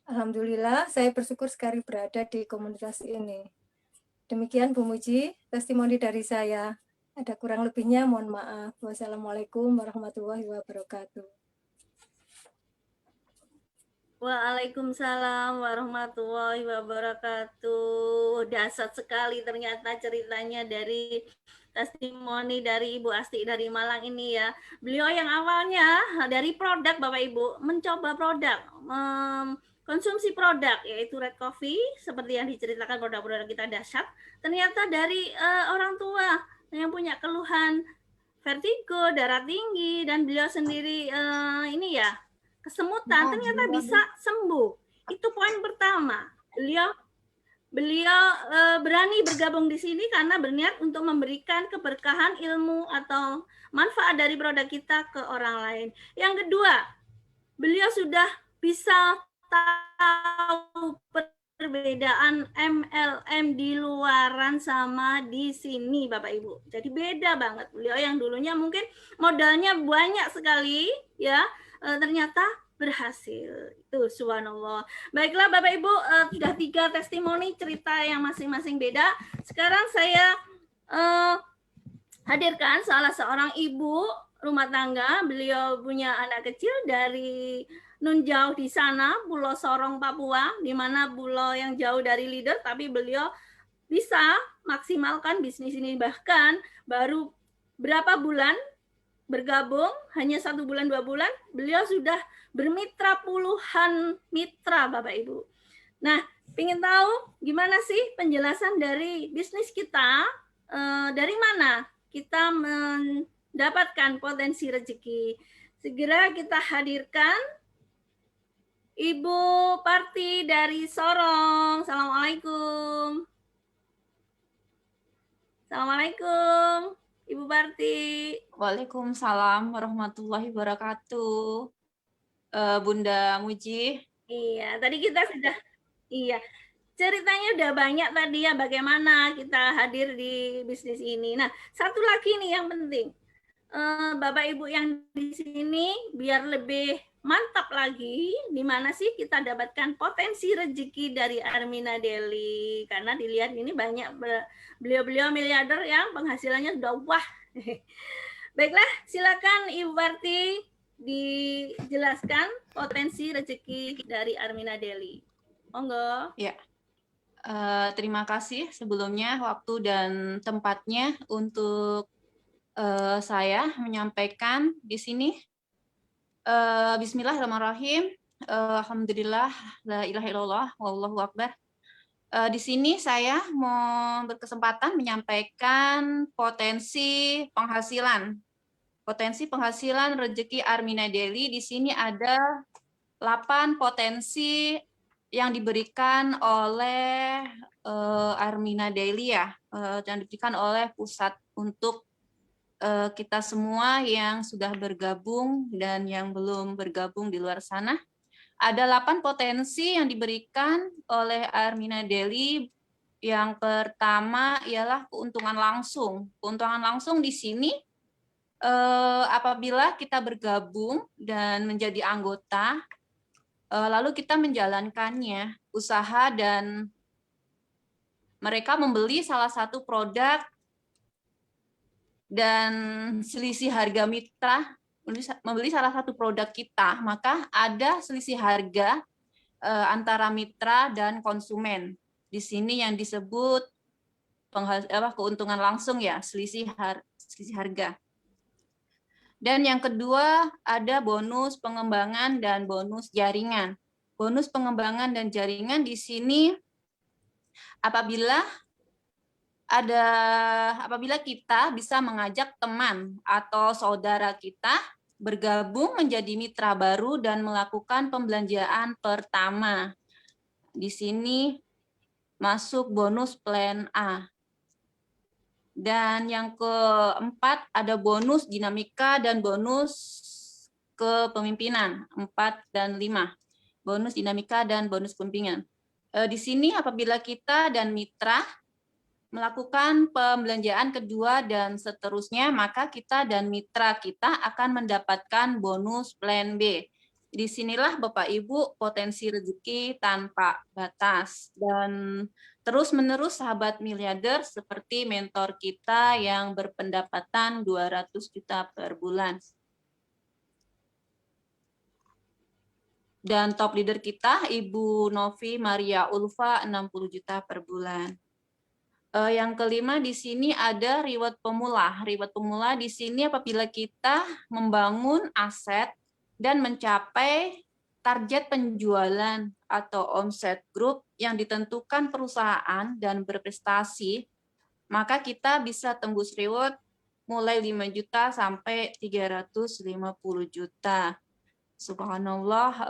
Speaker 8: Alhamdulillah, saya bersyukur sekali berada di komunitas ini. Demikian Bu Muji, testimoni dari saya. Ada kurang lebihnya, mohon maaf. Wassalamualaikum warahmatullahi wabarakatuh.
Speaker 3: Waalaikumsalam warahmatullahi wabarakatuh. Dahsyat sekali ternyata ceritanya dari testimoni dari Ibu Asti dari Malang ini ya. Beliau yang awalnya dari produk Bapak Ibu, mencoba produk, konsumsi produk yaitu Red Coffee, seperti yang diceritakan produk-produk kita dahsyat. Ternyata dari orang tua yang punya keluhan vertigo, darah tinggi, dan beliau sendiri ini ya kesemutan, ternyata bisa sembuh. Itu poin pertama. Beliau berani bergabung di sini karena berniat untuk memberikan keberkahan ilmu atau manfaat dari produk kita ke orang lain. Yang kedua, beliau sudah bisa tahu perbedaan MLM di luaran sama di sini Bapak Ibu. Jadi beda banget. Beliau yang dulunya mungkin modalnya banyak sekali ya, ternyata berhasil. Itu subhanallah. Baiklah Bapak Ibu, sudah 3 testimoni cerita yang masing-masing beda. Sekarang saya hadirkan salah seorang ibu rumah tangga. Beliau punya anak kecil dari nun jauh di sana, Pulau Sorong, Papua, di mana pulau yang jauh dari leader, tapi beliau bisa maksimalkan bisnis ini. Bahkan baru berapa bulan bergabung, hanya 1 bulan 2 bulan, beliau sudah bermitra puluhan mitra Bapak Ibu. Nah, ingin tahu gimana sih penjelasan dari bisnis kita dari mana kita mendapatkan potensi rezeki. Segera kita hadirkan Ibu Parti dari Sorong. Assalamualaikum. Assalamualaikum, Ibu Parti.
Speaker 9: Waalaikumsalam warahmatullahi wabarakatuh. Bunda Muji.
Speaker 3: Iya, tadi kita sudah, iya, ceritanya udah banyak tadi ya bagaimana kita hadir di bisnis ini. Nah, satu lagi nih yang penting. Bapak Ibu yang di sini biar lebih mantap lagi, di mana sih kita dapatkan potensi rezeki dari Armina Deli. Karena dilihat ini banyak beliau-beliau miliarder yang penghasilannya sudah wah. Baiklah, silakan Ibu Parti dijelaskan potensi rezeki dari Armina Deli. Monggo.
Speaker 9: Ya. Terima kasih sebelumnya waktu dan tempatnya untuk saya menyampaikan di sini. Bismillahirrahmanirrahim. Alhamdulillah, la ilaha illallah, wallahu akbar. Di sini saya mau berkesempatan menyampaikan potensi penghasilan rezeki Armina Deli. Di sini ada 8 potensi yang diberikan oleh Armina Deli ya, yang diberikan oleh pusat untuk kita semua yang sudah bergabung dan yang belum bergabung di luar sana. Ada 8 potensi yang diberikan oleh Armina Deli. Yang pertama ialah keuntungan langsung. Keuntungan langsung di sini apabila kita bergabung dan menjadi anggota, lalu kita menjalankannya, usaha dan mereka membeli salah satu produk dan selisih harga mitra, membeli salah satu produk kita, maka ada selisih harga antara mitra dan konsumen. Di sini yang disebut keuntungan langsung ya, selisih harga. Dan yang kedua ada bonus pengembangan dan bonus jaringan. Bonus pengembangan dan jaringan di sini apabila kita bisa mengajak teman atau saudara kita bergabung menjadi mitra baru dan melakukan pembelanjaan pertama. Di sini masuk bonus plan A. Dan yang keempat ada bonus dinamika dan bonus kepemimpinan 4 dan 5. Bonus dinamika dan bonus kepemimpinan. Di sini apabila kita dan mitra melakukan pembelanjaan kedua dan seterusnya, maka kita dan mitra kita akan mendapatkan bonus plan B. Disinilah Bapak Ibu potensi rezeki tanpa batas. Dan terus-menerus sahabat miliarder seperti mentor kita yang berpendapatan 200 juta per bulan. Dan top leader kita Ibu Novi Maria Ulfa 60 juta per bulan. Yang kelima di sini ada reward pemula. Reward pemula di sini apabila kita membangun aset dan mencapai target penjualan atau omset grup yang ditentukan perusahaan dan berprestasi, maka kita bisa tembus reward mulai 5 juta sampai 350 juta. Subhanallah,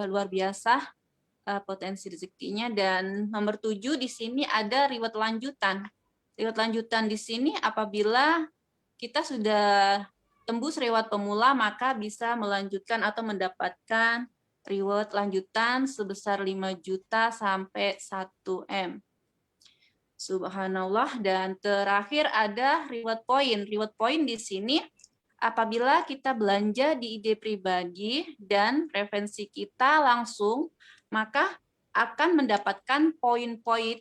Speaker 9: luar biasa potensi rezekinya. Dan nomor 7 di sini ada reward lanjutan. Reward lanjutan di sini apabila kita sudah tembus reward pemula, maka bisa melanjutkan atau mendapatkan reward lanjutan sebesar 5 juta sampai 1 M. Subhanallah. Dan terakhir ada reward point. Reward point di sini apabila kita belanja di ide pribadi dan referensi kita langsung, maka akan mendapatkan poin-poin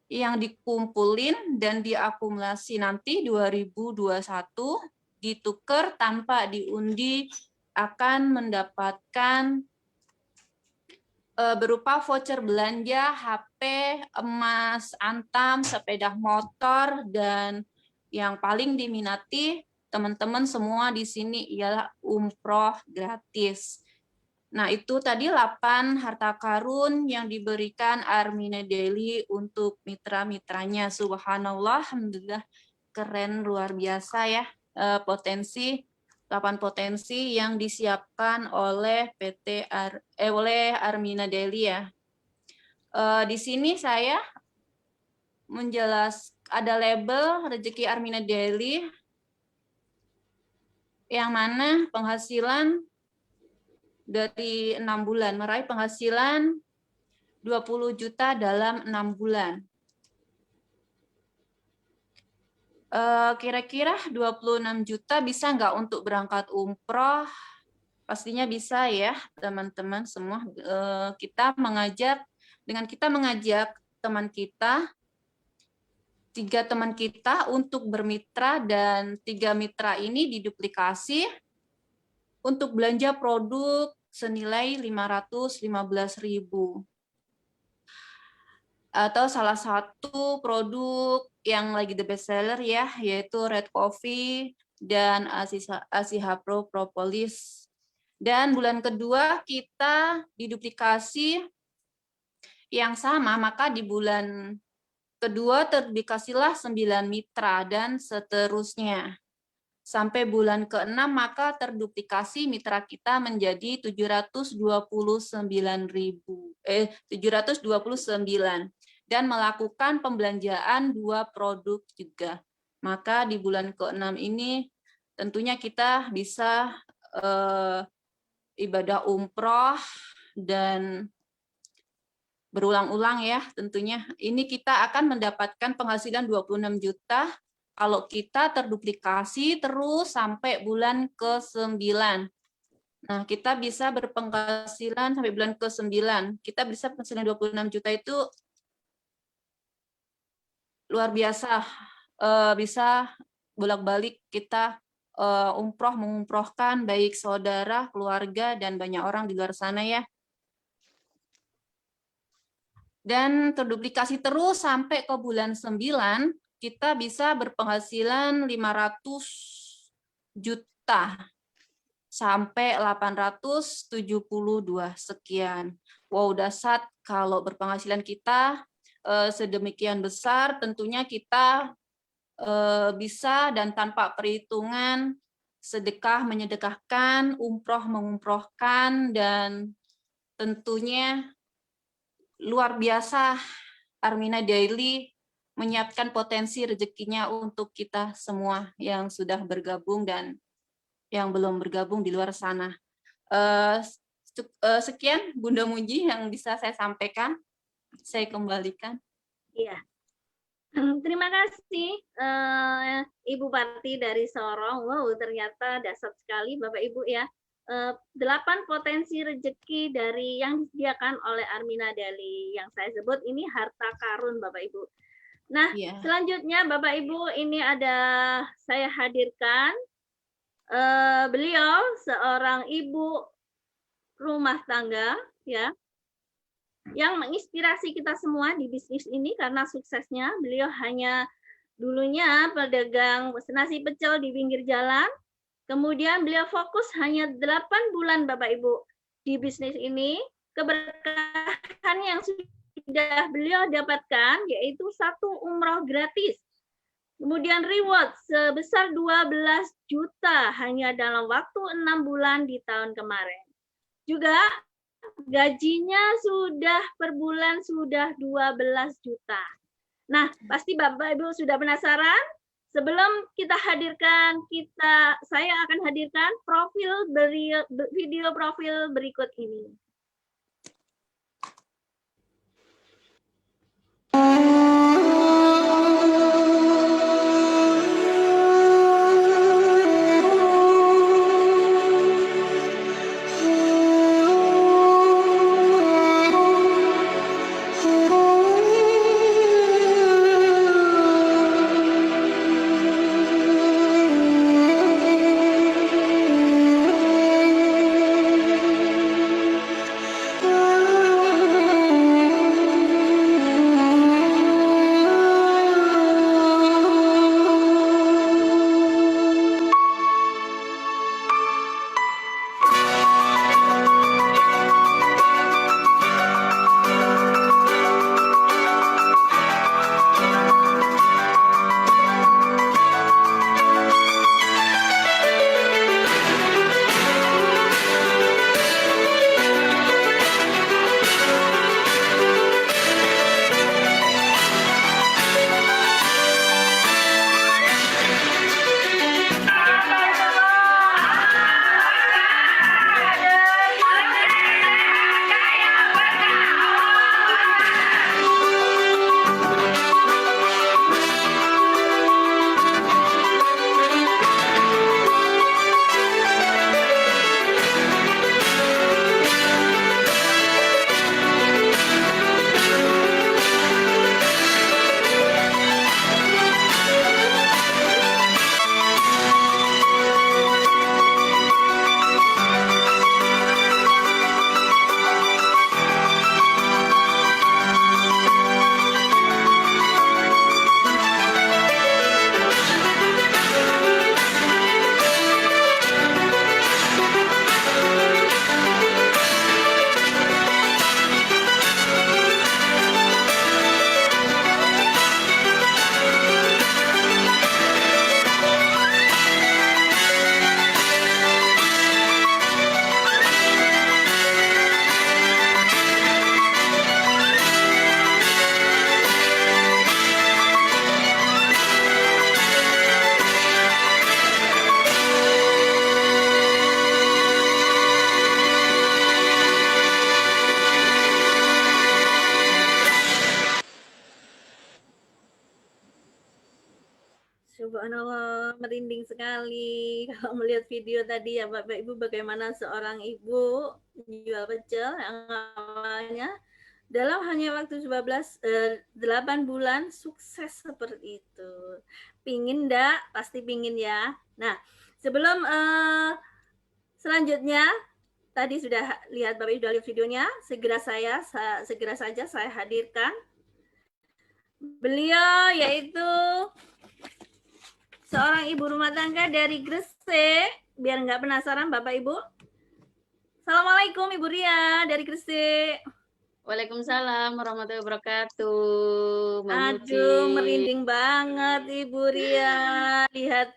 Speaker 9: yang dikumpulin dan diakumulasi nanti 2021 ditukar tanpa diundi akan mendapatkan berupa voucher belanja, HP, emas, antam, sepeda motor, dan yang paling diminati teman-teman semua di sini ialah umroh gratis. Nah, itu tadi 8 harta karun yang diberikan Armina Daily untuk mitra-mitranya. Subhanallah, alhamdulillah, keren, luar biasa ya. Potensi 8 potensi yang disiapkan oleh oleh Armina Daily ya. Di sini saya ada label rezeki Armina Daily yang mana penghasilan dari 6 bulan, meraih penghasilan 20 juta dalam 6 bulan. Kira-kira 26 juta bisa nggak untuk berangkat umroh? Pastinya bisa ya, teman-teman semua. Dengan kita mengajak teman kita, 3 teman kita untuk bermitra, dan 3 mitra ini diduplikasi untuk belanja produk senilai 515.000. Atau salah satu produk yang lagi the best seller ya, yaitu Red Coffee dan Asiha Pro Propolis. Dan bulan kedua kita diduplikasi yang sama, maka di bulan kedua terduplikasilah 9 mitra dan seterusnya. Sampai bulan ke-6 maka terduplikasi mitra kita menjadi 729 dan melakukan pembelanjaan 2 produk juga. Maka di bulan ke-6 ini tentunya kita bisa ibadah umroh dan berulang-ulang ya tentunya. Ini kita akan mendapatkan penghasilan 26 juta kalau kita terduplikasi terus sampai bulan ke-9. Nah, kita bisa berpenghasilan sampai bulan ke-9. Kita bisa penghasilan 26 juta itu luar biasa. Bisa bolak-balik kita mengumrohkan baik saudara, keluarga, dan banyak orang di luar sana ya. Dan terduplikasi terus sampai ke bulan 9, kita bisa berpenghasilan 500 juta sampai 872 sekian. Wow, dahsyat kalau berpenghasilan kita sedemikian besar, tentunya kita bisa dan tanpa perhitungan sedekah menyedekahkan, umroh mengumrohkan, dan tentunya luar biasa Armina Daily menyiapkan potensi rezekinya untuk kita semua yang sudah bergabung dan yang belum bergabung di luar sana. Sekian Bunda Muji yang bisa saya sampaikan. Saya kembalikan.
Speaker 3: Iya. Terima kasih Ibu Parti dari Sorong. Wow, ternyata dahsyat sekali Bapak Ibu ya. 8 potensi rezeki dari yang disediakan oleh Armina Daily. Yang saya sebut ini harta karun Bapak Ibu. Nah, selanjutnya Bapak Ibu, ini ada saya hadirkan beliau seorang ibu rumah tangga ya, yang menginspirasi kita semua di bisnis ini karena suksesnya. Beliau hanya dulunya pedagang nasi pecel di pinggir jalan, kemudian beliau fokus hanya 8 bulan Bapak Ibu di bisnis ini. Keberkahan yang sudah beliau dapatkan yaitu 1 umroh gratis, kemudian reward sebesar 12 juta hanya dalam waktu 6 bulan di tahun kemarin. Juga gajinya sudah per bulan sudah 12 juta. Nah, pasti Bapak Ibu sudah penasaran. Sebelum kita hadirkan, saya akan hadirkan video profil berikut ini. Subhanallah, merinding sekali kalau melihat video tadi ya Bapak Ibu, bagaimana seorang ibu jual pecel yang awalnya dalam hanya waktu 8 bulan sukses seperti itu. Pingin enggak? Pasti pingin ya. Nah, sebelum selanjutnya tadi sudah lihat Bapak Ibu sudah lihat videonya, segera saja saya hadirkan beliau, yaitu seorang ibu rumah tangga dari Gresik. Biar nggak penasaran Bapak Ibu. Assalamualaikum Ibu Ria dari Gresik.
Speaker 10: Waalaikumsalam warahmatullahi wabarakatuh. Mbak Muci.
Speaker 3: Aduh, merinding banget Ibu Ria. Lihat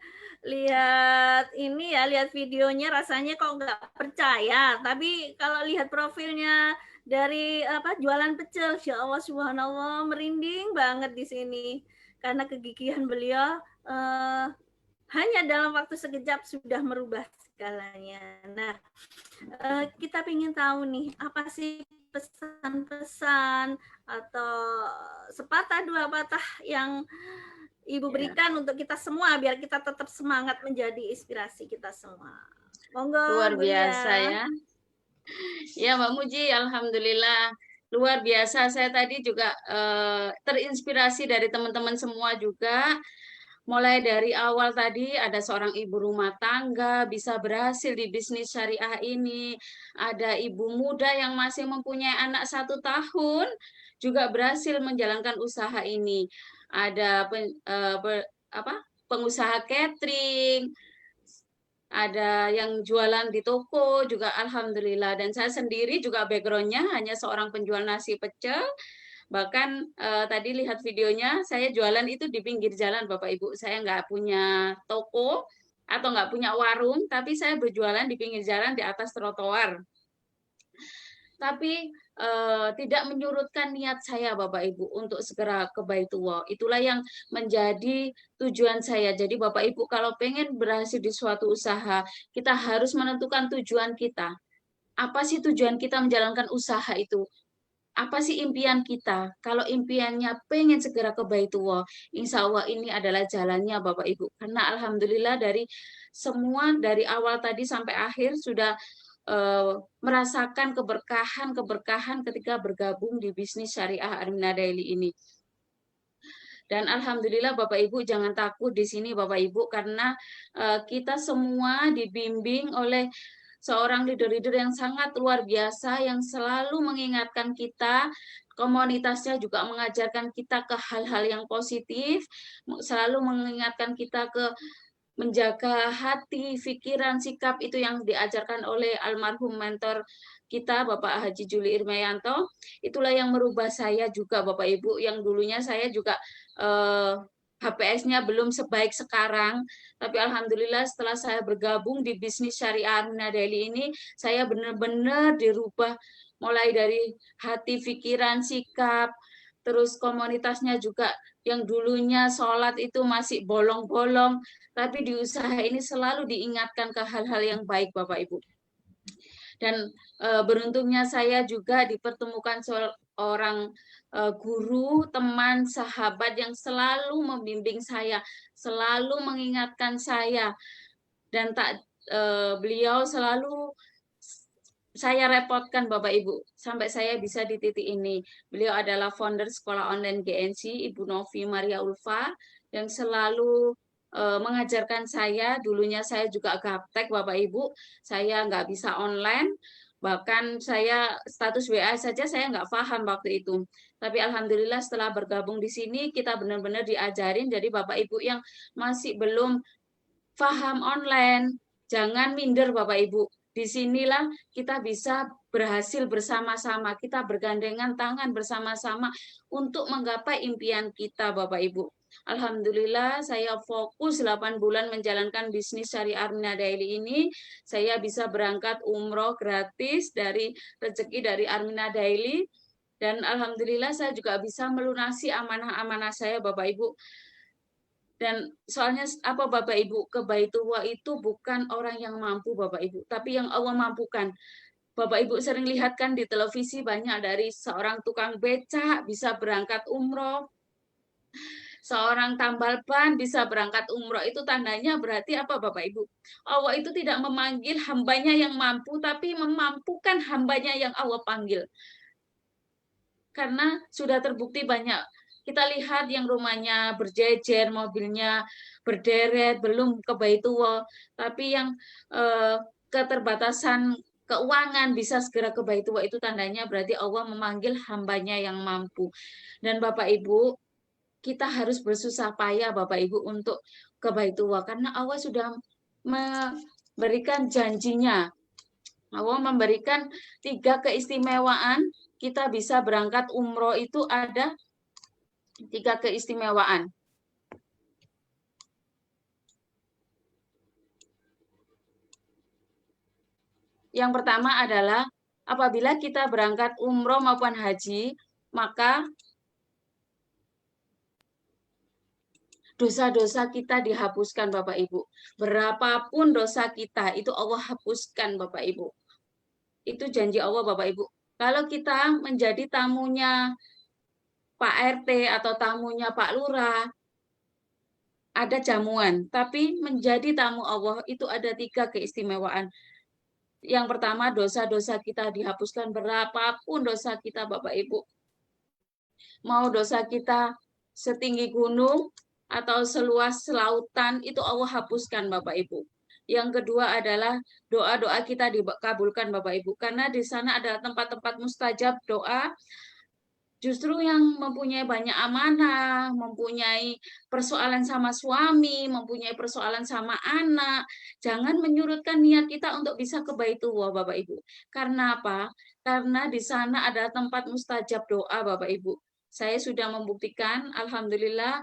Speaker 3: ini ya, lihat videonya rasanya kok nggak percaya. Tapi kalau lihat profilnya dari jualan pecel, ya Allah subhanallah, merinding banget di sini karena kegigihan beliau hanya dalam waktu sekejap sudah merubah segalanya. Nah, kita ingin tahu nih, apa sih pesan-pesan atau sepatah dua patah yang Ibu berikan untuk kita semua biar kita tetap semangat menjadi inspirasi kita semua. Monggo.
Speaker 10: Luar biasa ya. Ya Mbak Muji, alhamdulillah luar biasa. Saya tadi juga terinspirasi dari teman-teman semua juga. Mulai dari awal tadi ada seorang ibu rumah tangga bisa berhasil di bisnis syariah ini. Ada ibu muda yang masih mempunyai anak 1 tahun juga berhasil menjalankan usaha ini. Ada pengusaha catering, ada yang jualan di toko juga alhamdulillah. Dan saya sendiri juga backgroundnya hanya seorang penjual nasi pecel. Bahkan tadi lihat videonya, saya jualan itu di pinggir jalan Bapak Ibu. Saya nggak punya toko atau nggak punya warung, tapi saya berjualan di pinggir jalan di atas trotoar. Tapi tidak menyurutkan niat saya Bapak Ibu untuk segera ke Baitullah. Itulah yang menjadi tujuan saya. Jadi Bapak Ibu kalau pengen berhasil di suatu usaha, kita harus menentukan tujuan kita. Apa sih tujuan kita menjalankan usaha itu? Apa sih impian kita? Kalau impiannya pengen segera ke Baitullah, insya Allah ini adalah jalannya Bapak Ibu. Karena alhamdulillah dari semua dari awal tadi sampai akhir sudah merasakan keberkahan ketika bergabung di bisnis syariah Armina Daily ini. Dan alhamdulillah Bapak Ibu jangan takut di sini Bapak Ibu karena kita semua dibimbing oleh seorang leader-leader yang sangat luar biasa yang selalu mengingatkan kita, komunitasnya juga mengajarkan kita ke hal-hal yang positif, selalu mengingatkan kita ke menjaga hati, pikiran, sikap itu yang diajarkan oleh almarhum mentor kita Bapak Haji Juli Irmayanto. Itulah yang merubah saya juga Bapak Ibu, yang dulunya saya juga HPS-nya belum sebaik sekarang, tapi alhamdulillah setelah saya bergabung di bisnis syariah Armina Daily ini, saya benar-benar dirubah mulai dari hati, pikiran, sikap, terus komunitasnya juga yang dulunya sholat itu masih bolong-bolong, tapi di usaha ini selalu diingatkan ke hal-hal yang baik Bapak Ibu. Dan beruntungnya saya juga dipertemukan seorang guru, teman, sahabat yang selalu membimbing saya, selalu mengingatkan saya, dan beliau selalu saya repotkan Bapak Ibu sampai saya bisa di titik ini. Beliau adalah founder sekolah online GNC, Ibu Novi Maria Ulfa, yang selalu mengajarkan saya. Dulunya saya juga gaptek Bapak Ibu, saya nggak bisa online, bahkan saya status WA saja saya nggak paham waktu itu. Tapi alhamdulillah setelah bergabung di sini kita benar-benar diajarin. Jadi Bapak Ibu yang masih belum paham online, jangan minder Bapak Ibu. Disinilah kita bisa berhasil bersama-sama, kita bergandengan tangan bersama-sama untuk menggapai impian kita Bapak Ibu. Alhamdulillah saya fokus 8 bulan menjalankan bisnis syariah Armina Daily ini. Saya bisa berangkat umroh gratis dari rezeki dari Armina Daily. Dan alhamdulillah saya juga bisa melunasi amanah-amanah saya Bapak Ibu. Dan soalnya apa Bapak Ibu, ke Baitullah itu bukan orang yang mampu Bapak Ibu, tapi yang Allah mampukan. Bapak Ibu sering lihat kan di televisi banyak dari seorang tukang becak bisa berangkat umroh. seorang tambal ban bisa berangkat umroh, itu tandanya berarti apa Bapak Ibu? Allah itu tidak memanggil hambanya yang mampu, tapi memampukan hambanya yang Allah panggil. Karena sudah terbukti banyak. Kita lihat yang rumahnya berjejer, mobilnya berderet, belum ke Baitullah, tapi yang keterbatasan keuangan bisa segera ke Baitullah, itu tandanya berarti Allah memanggil hambanya yang mampu. Dan Bapak Ibu, kita harus bersusah payah Bapak Ibu untuk ke Baitullah, karena Allah sudah memberikan janjinya. Allah memberikan 3 keistimewaan kita bisa berangkat umroh, itu ada 3 keistimewaan. Yang pertama adalah apabila kita berangkat umroh maupun haji, maka dosa-dosa kita dihapuskan Bapak Ibu. Berapapun dosa kita, itu Allah hapuskan Bapak Ibu. Itu janji Allah Bapak Ibu. Kalau kita menjadi tamunya Pak RT atau tamunya Pak Lurah, ada jamuan. Tapi menjadi tamu Allah itu ada 3 keistimewaan. Yang pertama, dosa-dosa kita dihapuskan, berapapun dosa kita Bapak Ibu. Mau dosa kita setinggi gunung atau seluas lautan, itu Allah hapuskan Bapak Ibu. Yang kedua adalah doa-doa kita dikabulkan Bapak Ibu. Karena di sana adalah tempat-tempat mustajab doa. Justru yang mempunyai banyak amanah, mempunyai persoalan sama suami, mempunyai persoalan sama anak, jangan menyurutkan niat kita untuk bisa ke Baitullah Bapak Ibu. Karena apa? Karena di sana ada tempat mustajab doa Bapak Ibu. Saya sudah membuktikan, alhamdulillah,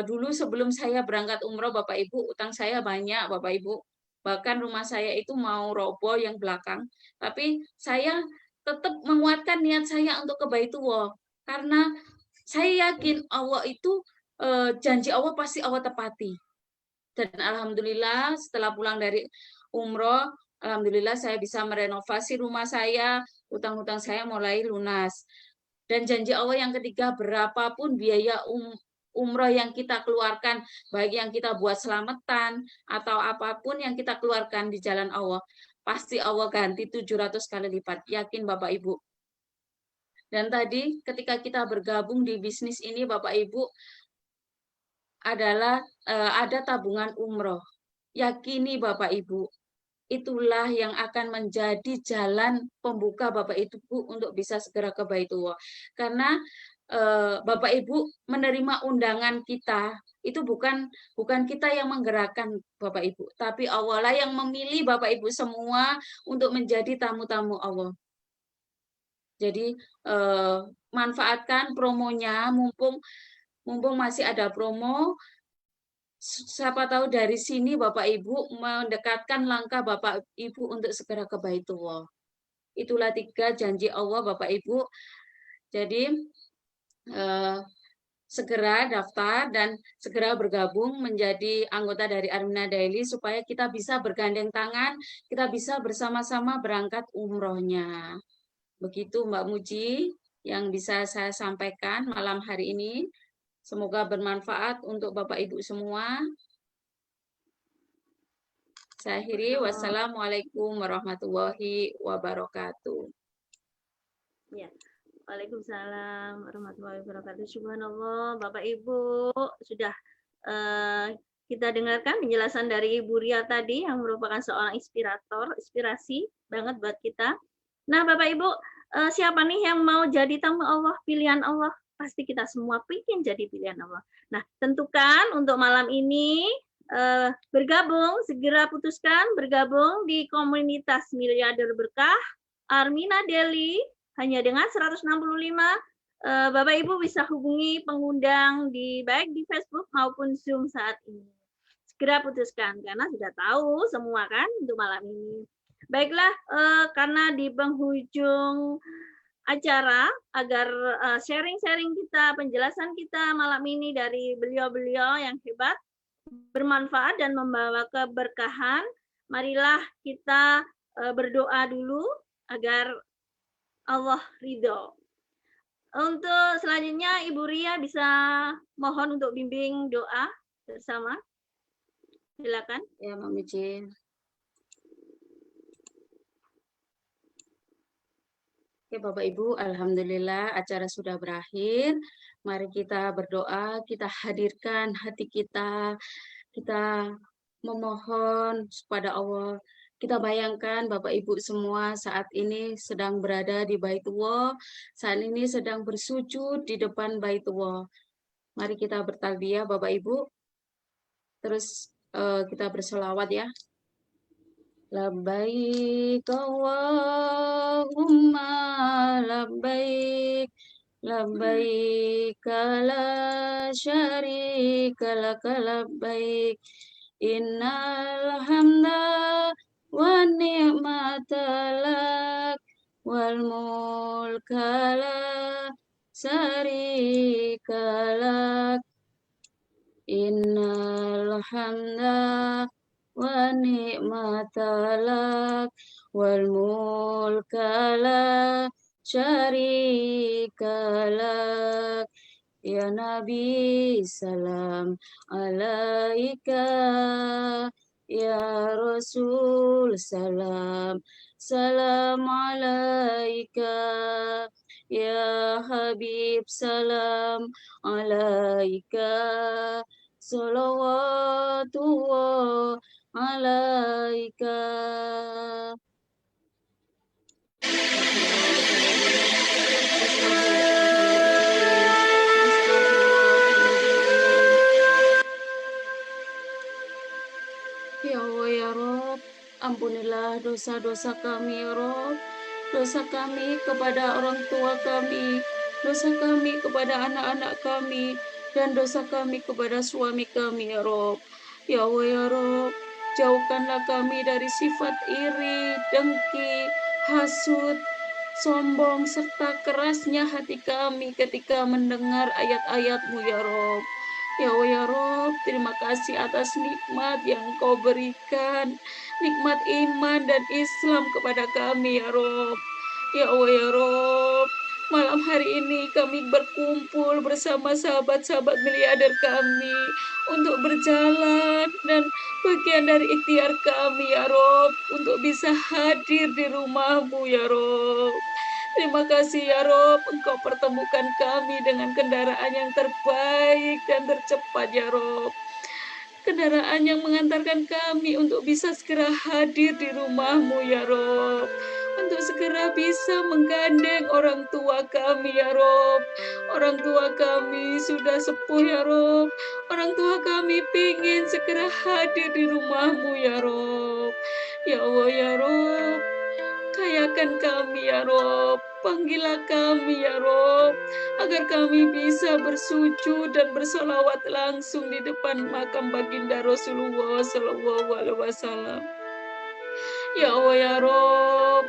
Speaker 10: dulu sebelum saya berangkat umroh Bapak Ibu, utang saya banyak Bapak Ibu. Bahkan rumah saya itu mau roboh yang belakang. Tapi saya tetap menguatkan niat saya untuk ke Baitullah. Karena saya yakin Allah itu janji Allah pasti Allah tepati. Dan alhamdulillah setelah pulang dari umroh, alhamdulillah saya bisa merenovasi rumah saya, utang-utang saya mulai lunas. Dan janji Allah yang ketiga, berapapun biaya umroh yang kita keluarkan, baik yang kita buat selamatan atau apapun yang kita keluarkan di jalan Allah, pasti Allah ganti 700 kali lipat. Yakin Bapak Ibu. Dan tadi ketika kita bergabung di bisnis ini Bapak Ibu adalah ada tabungan umroh. Yakini Bapak Ibu, itulah yang akan menjadi jalan pembuka Bapak Ibu untuk bisa segera ke Baitullah. Karena Bapak Ibu menerima undangan kita, itu bukan kita yang menggerakkan Bapak Ibu, tapi Allah lah yang memilih Bapak Ibu semua untuk menjadi tamu-tamu Allah. Jadi manfaatkan promonya, mumpung masih ada promo. Siapa tahu dari sini Bapak Ibu mendekatkan langkah Bapak Ibu untuk segera ke Baitullah. Itulah 3 janji Allah Bapak Ibu. Jadi segera daftar dan segera bergabung menjadi anggota dari Armina Daily supaya kita bisa bergandeng tangan, kita bisa bersama-sama berangkat umrohnya. Begitu Mbak Muji yang bisa saya sampaikan malam hari ini. Semoga bermanfaat untuk Bapak Ibu semua. Saya akhiri. Wassalamualaikum warahmatullahi wabarakatuh.
Speaker 3: Ya. Waalaikumsalam warahmatullahi wabarakatuh. Subhanallah, Bapak Ibu sudah kita dengarkan penjelasan dari Ibu Ria tadi yang merupakan seorang inspirasi banget buat kita. Nah, Bapak Ibu, siapa nih yang mau jadi tamu Allah, pilihan Allah? Pasti kita semua ingin jadi pilihan Allah. Nah, tentukan untuk malam ini bergabung, segera putuskan bergabung di komunitas Miliarder Berkah Armina Daily hanya dengan 165. Bapak Ibu bisa hubungi pengundang baik di Facebook maupun Zoom saat ini. Segera putuskan karena sudah tahu semua kan untuk malam ini. Baiklah, karena di penghujung acara agar sharing-sharing kita, penjelasan kita malam ini dari beliau-beliau yang hebat, bermanfaat dan membawa keberkahan, marilah kita berdoa dulu agar Allah ridho. Untuk selanjutnya Ibu Ria bisa mohon untuk bimbing doa bersama. Silakan.
Speaker 10: Ya, Mbak Muji. Oke, Bapak Ibu, alhamdulillah acara sudah berakhir. Mari kita berdoa, kita hadirkan hati kita memohon kepada Allah. Kita bayangkan Bapak Ibu semua saat ini sedang berada di Baitullah, saat ini sedang bersujud di depan Baitullah. Mari kita bertalbiyah Bapak Ibu. Terus kita berselawat ya. Labbaik Allahumma labbaik labbaik la syarika laka labbaik innal hamda wa ni'mata lak wal mulka la syarika lak innal hamda wa ni'mata lak wal mulka la syarika lak. Ya Nabi salam alaika, ya Rasul salam alaika, ya Habib salam alaika, salawatullah alaika. Ya Allah ya Rob, ampunilah dosa-dosa kami ya Rob, dosa kami kepada orang tua kami, dosa kami kepada anak-anak kami, dan dosa kami kepada suami kami ya Rob. Ya Allah ya Rob, jauhkanlah kami dari sifat iri, dengki, hasut, sombong, serta kerasnya hati kami ketika mendengar ayat-ayat-Mu ya Rob. Ya Allah ya Rob, terima kasih atas nikmat yang Engkau berikan, nikmat iman dan Islam kepada kami ya Rob. Ya Allah ya Rob, malam hari ini kami berkumpul bersama sahabat-sahabat miliarder kami untuk berjalan, dan bagian dari ikhtiar kami ya Rob untuk bisa hadir di rumah-Mu ya Rob. Terima kasih ya Rob, Engkau pertemukan kami dengan kendaraan yang terbaik dan tercepat ya Rob. Kendaraan yang mengantarkan kami untuk bisa segera hadir di rumah-Mu ya Rob. Untuk segera bisa menggandeng orang tua kami ya Rob. Orang tua kami sudah sepuh ya Rob. Orang tua kami pingin segera hadir di rumah-Mu ya Rob. Ya Allah ya Rob, kayakan kami ya Rob, panggillah kami ya Rob, agar kami bisa bersujud dan bersolawat langsung di depan makam baginda Rasulullah SAW. Ya Allah ya Rob,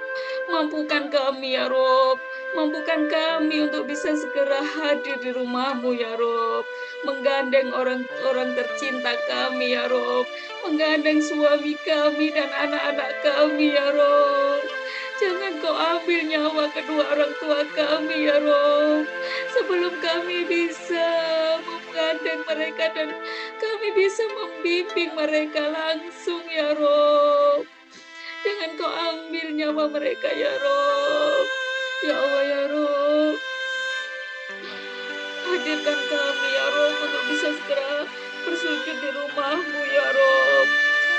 Speaker 10: mampukan kami ya Rob, mampukan kami untuk bisa segera hadir di rumah-Mu ya Rob, menggandeng orang-orang tercinta kami ya Rob, menggandeng suami kami dan anak-anak kami ya Rob. Jangan Kau ambil nyawa kedua orang tua kami ya Rob, sebelum kami bisa menggandeng mereka dan kami bisa membimbing mereka langsung ya Rob. Jangan Kau ambil nyawa mereka ya Rob. Ya Allah ya Rob, hadirkan kami ya Rob untuk bisa segera bersujud di rumah-Mu ya Rob.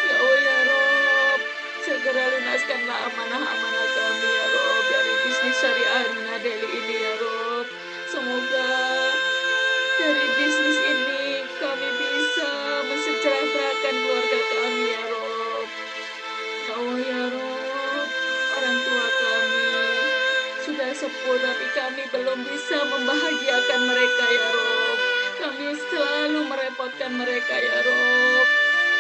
Speaker 10: Ya Allah ya Rob, segera lunaskanlah amanah-amanah kami ya Rob dari bisnis syariah Amina Daily ini ya Rob. Semoga dari bisnis ini kami bisa mensejahterakan keluarga kami ya Rob. Ya Allah ya Rob, orang tua kami sudah sepuh tapi kami belum bisa membahagiakan mereka ya Rob. Kami selalu merepotkan mereka ya Rob.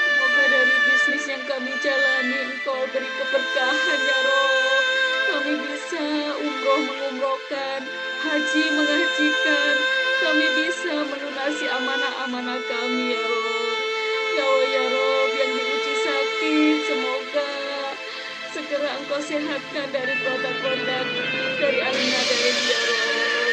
Speaker 10: Semoga dari bisnis yang kami jalani Engkau beri keberkahan ya Rob. Kami bisa umroh mengumrohkan, haji menghajikan. Kami bisa melunasi amanah-amanah kami ya Rob. Ya Allah ya Rob, yang diuji sakit semoga segera Engkau sehatkan dari produk-produk dari Amina Daily ya Rob.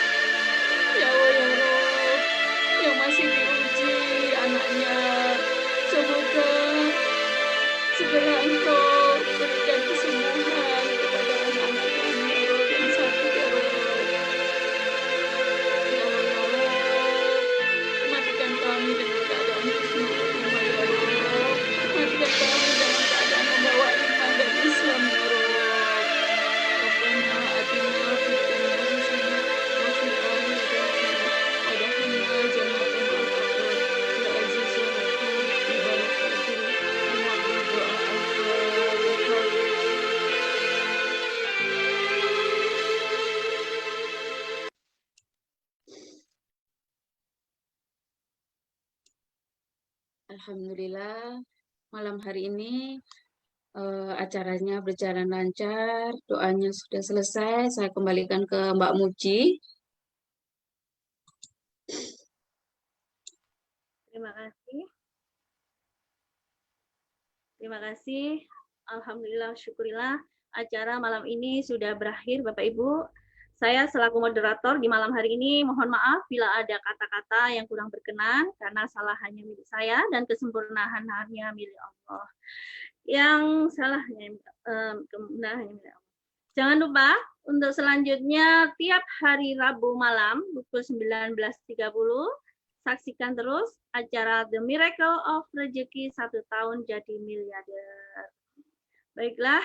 Speaker 10: Alhamdulillah malam hari ini acaranya berjalan lancar, doanya sudah selesai. Saya kembalikan ke Mbak Muji.
Speaker 3: Terima kasih. Terima kasih. Alhamdulillah, syukurillah. Acara malam ini sudah berakhir, Bapak Ibu. Saya selaku moderator di malam hari ini mohon maaf bila ada kata-kata yang kurang berkenan karena salah hanya milik saya dan kesempurnaan hanya milik Allah. Yang salahnya kemudahan milik Allah. Jangan lupa untuk selanjutnya tiap hari Rabu malam pukul 19.30 saksikan terus acara The Miracle of Rezeki 1 tahun jadi miliarder. Baiklah,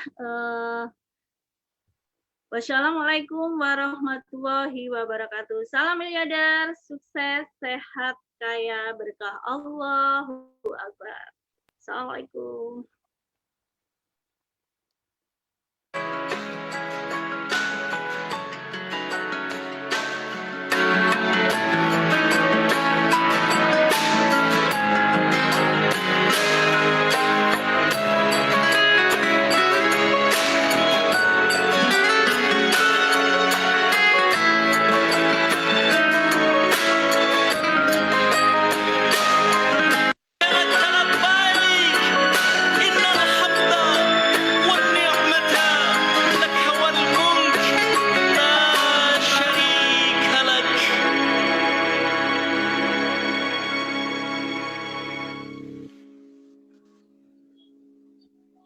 Speaker 3: wassalamualaikum warahmatullahi wabarakatuh. Salam miliarder, sukses, sehat, kaya, berkah. Allahu Akbar. Assalamualaikum.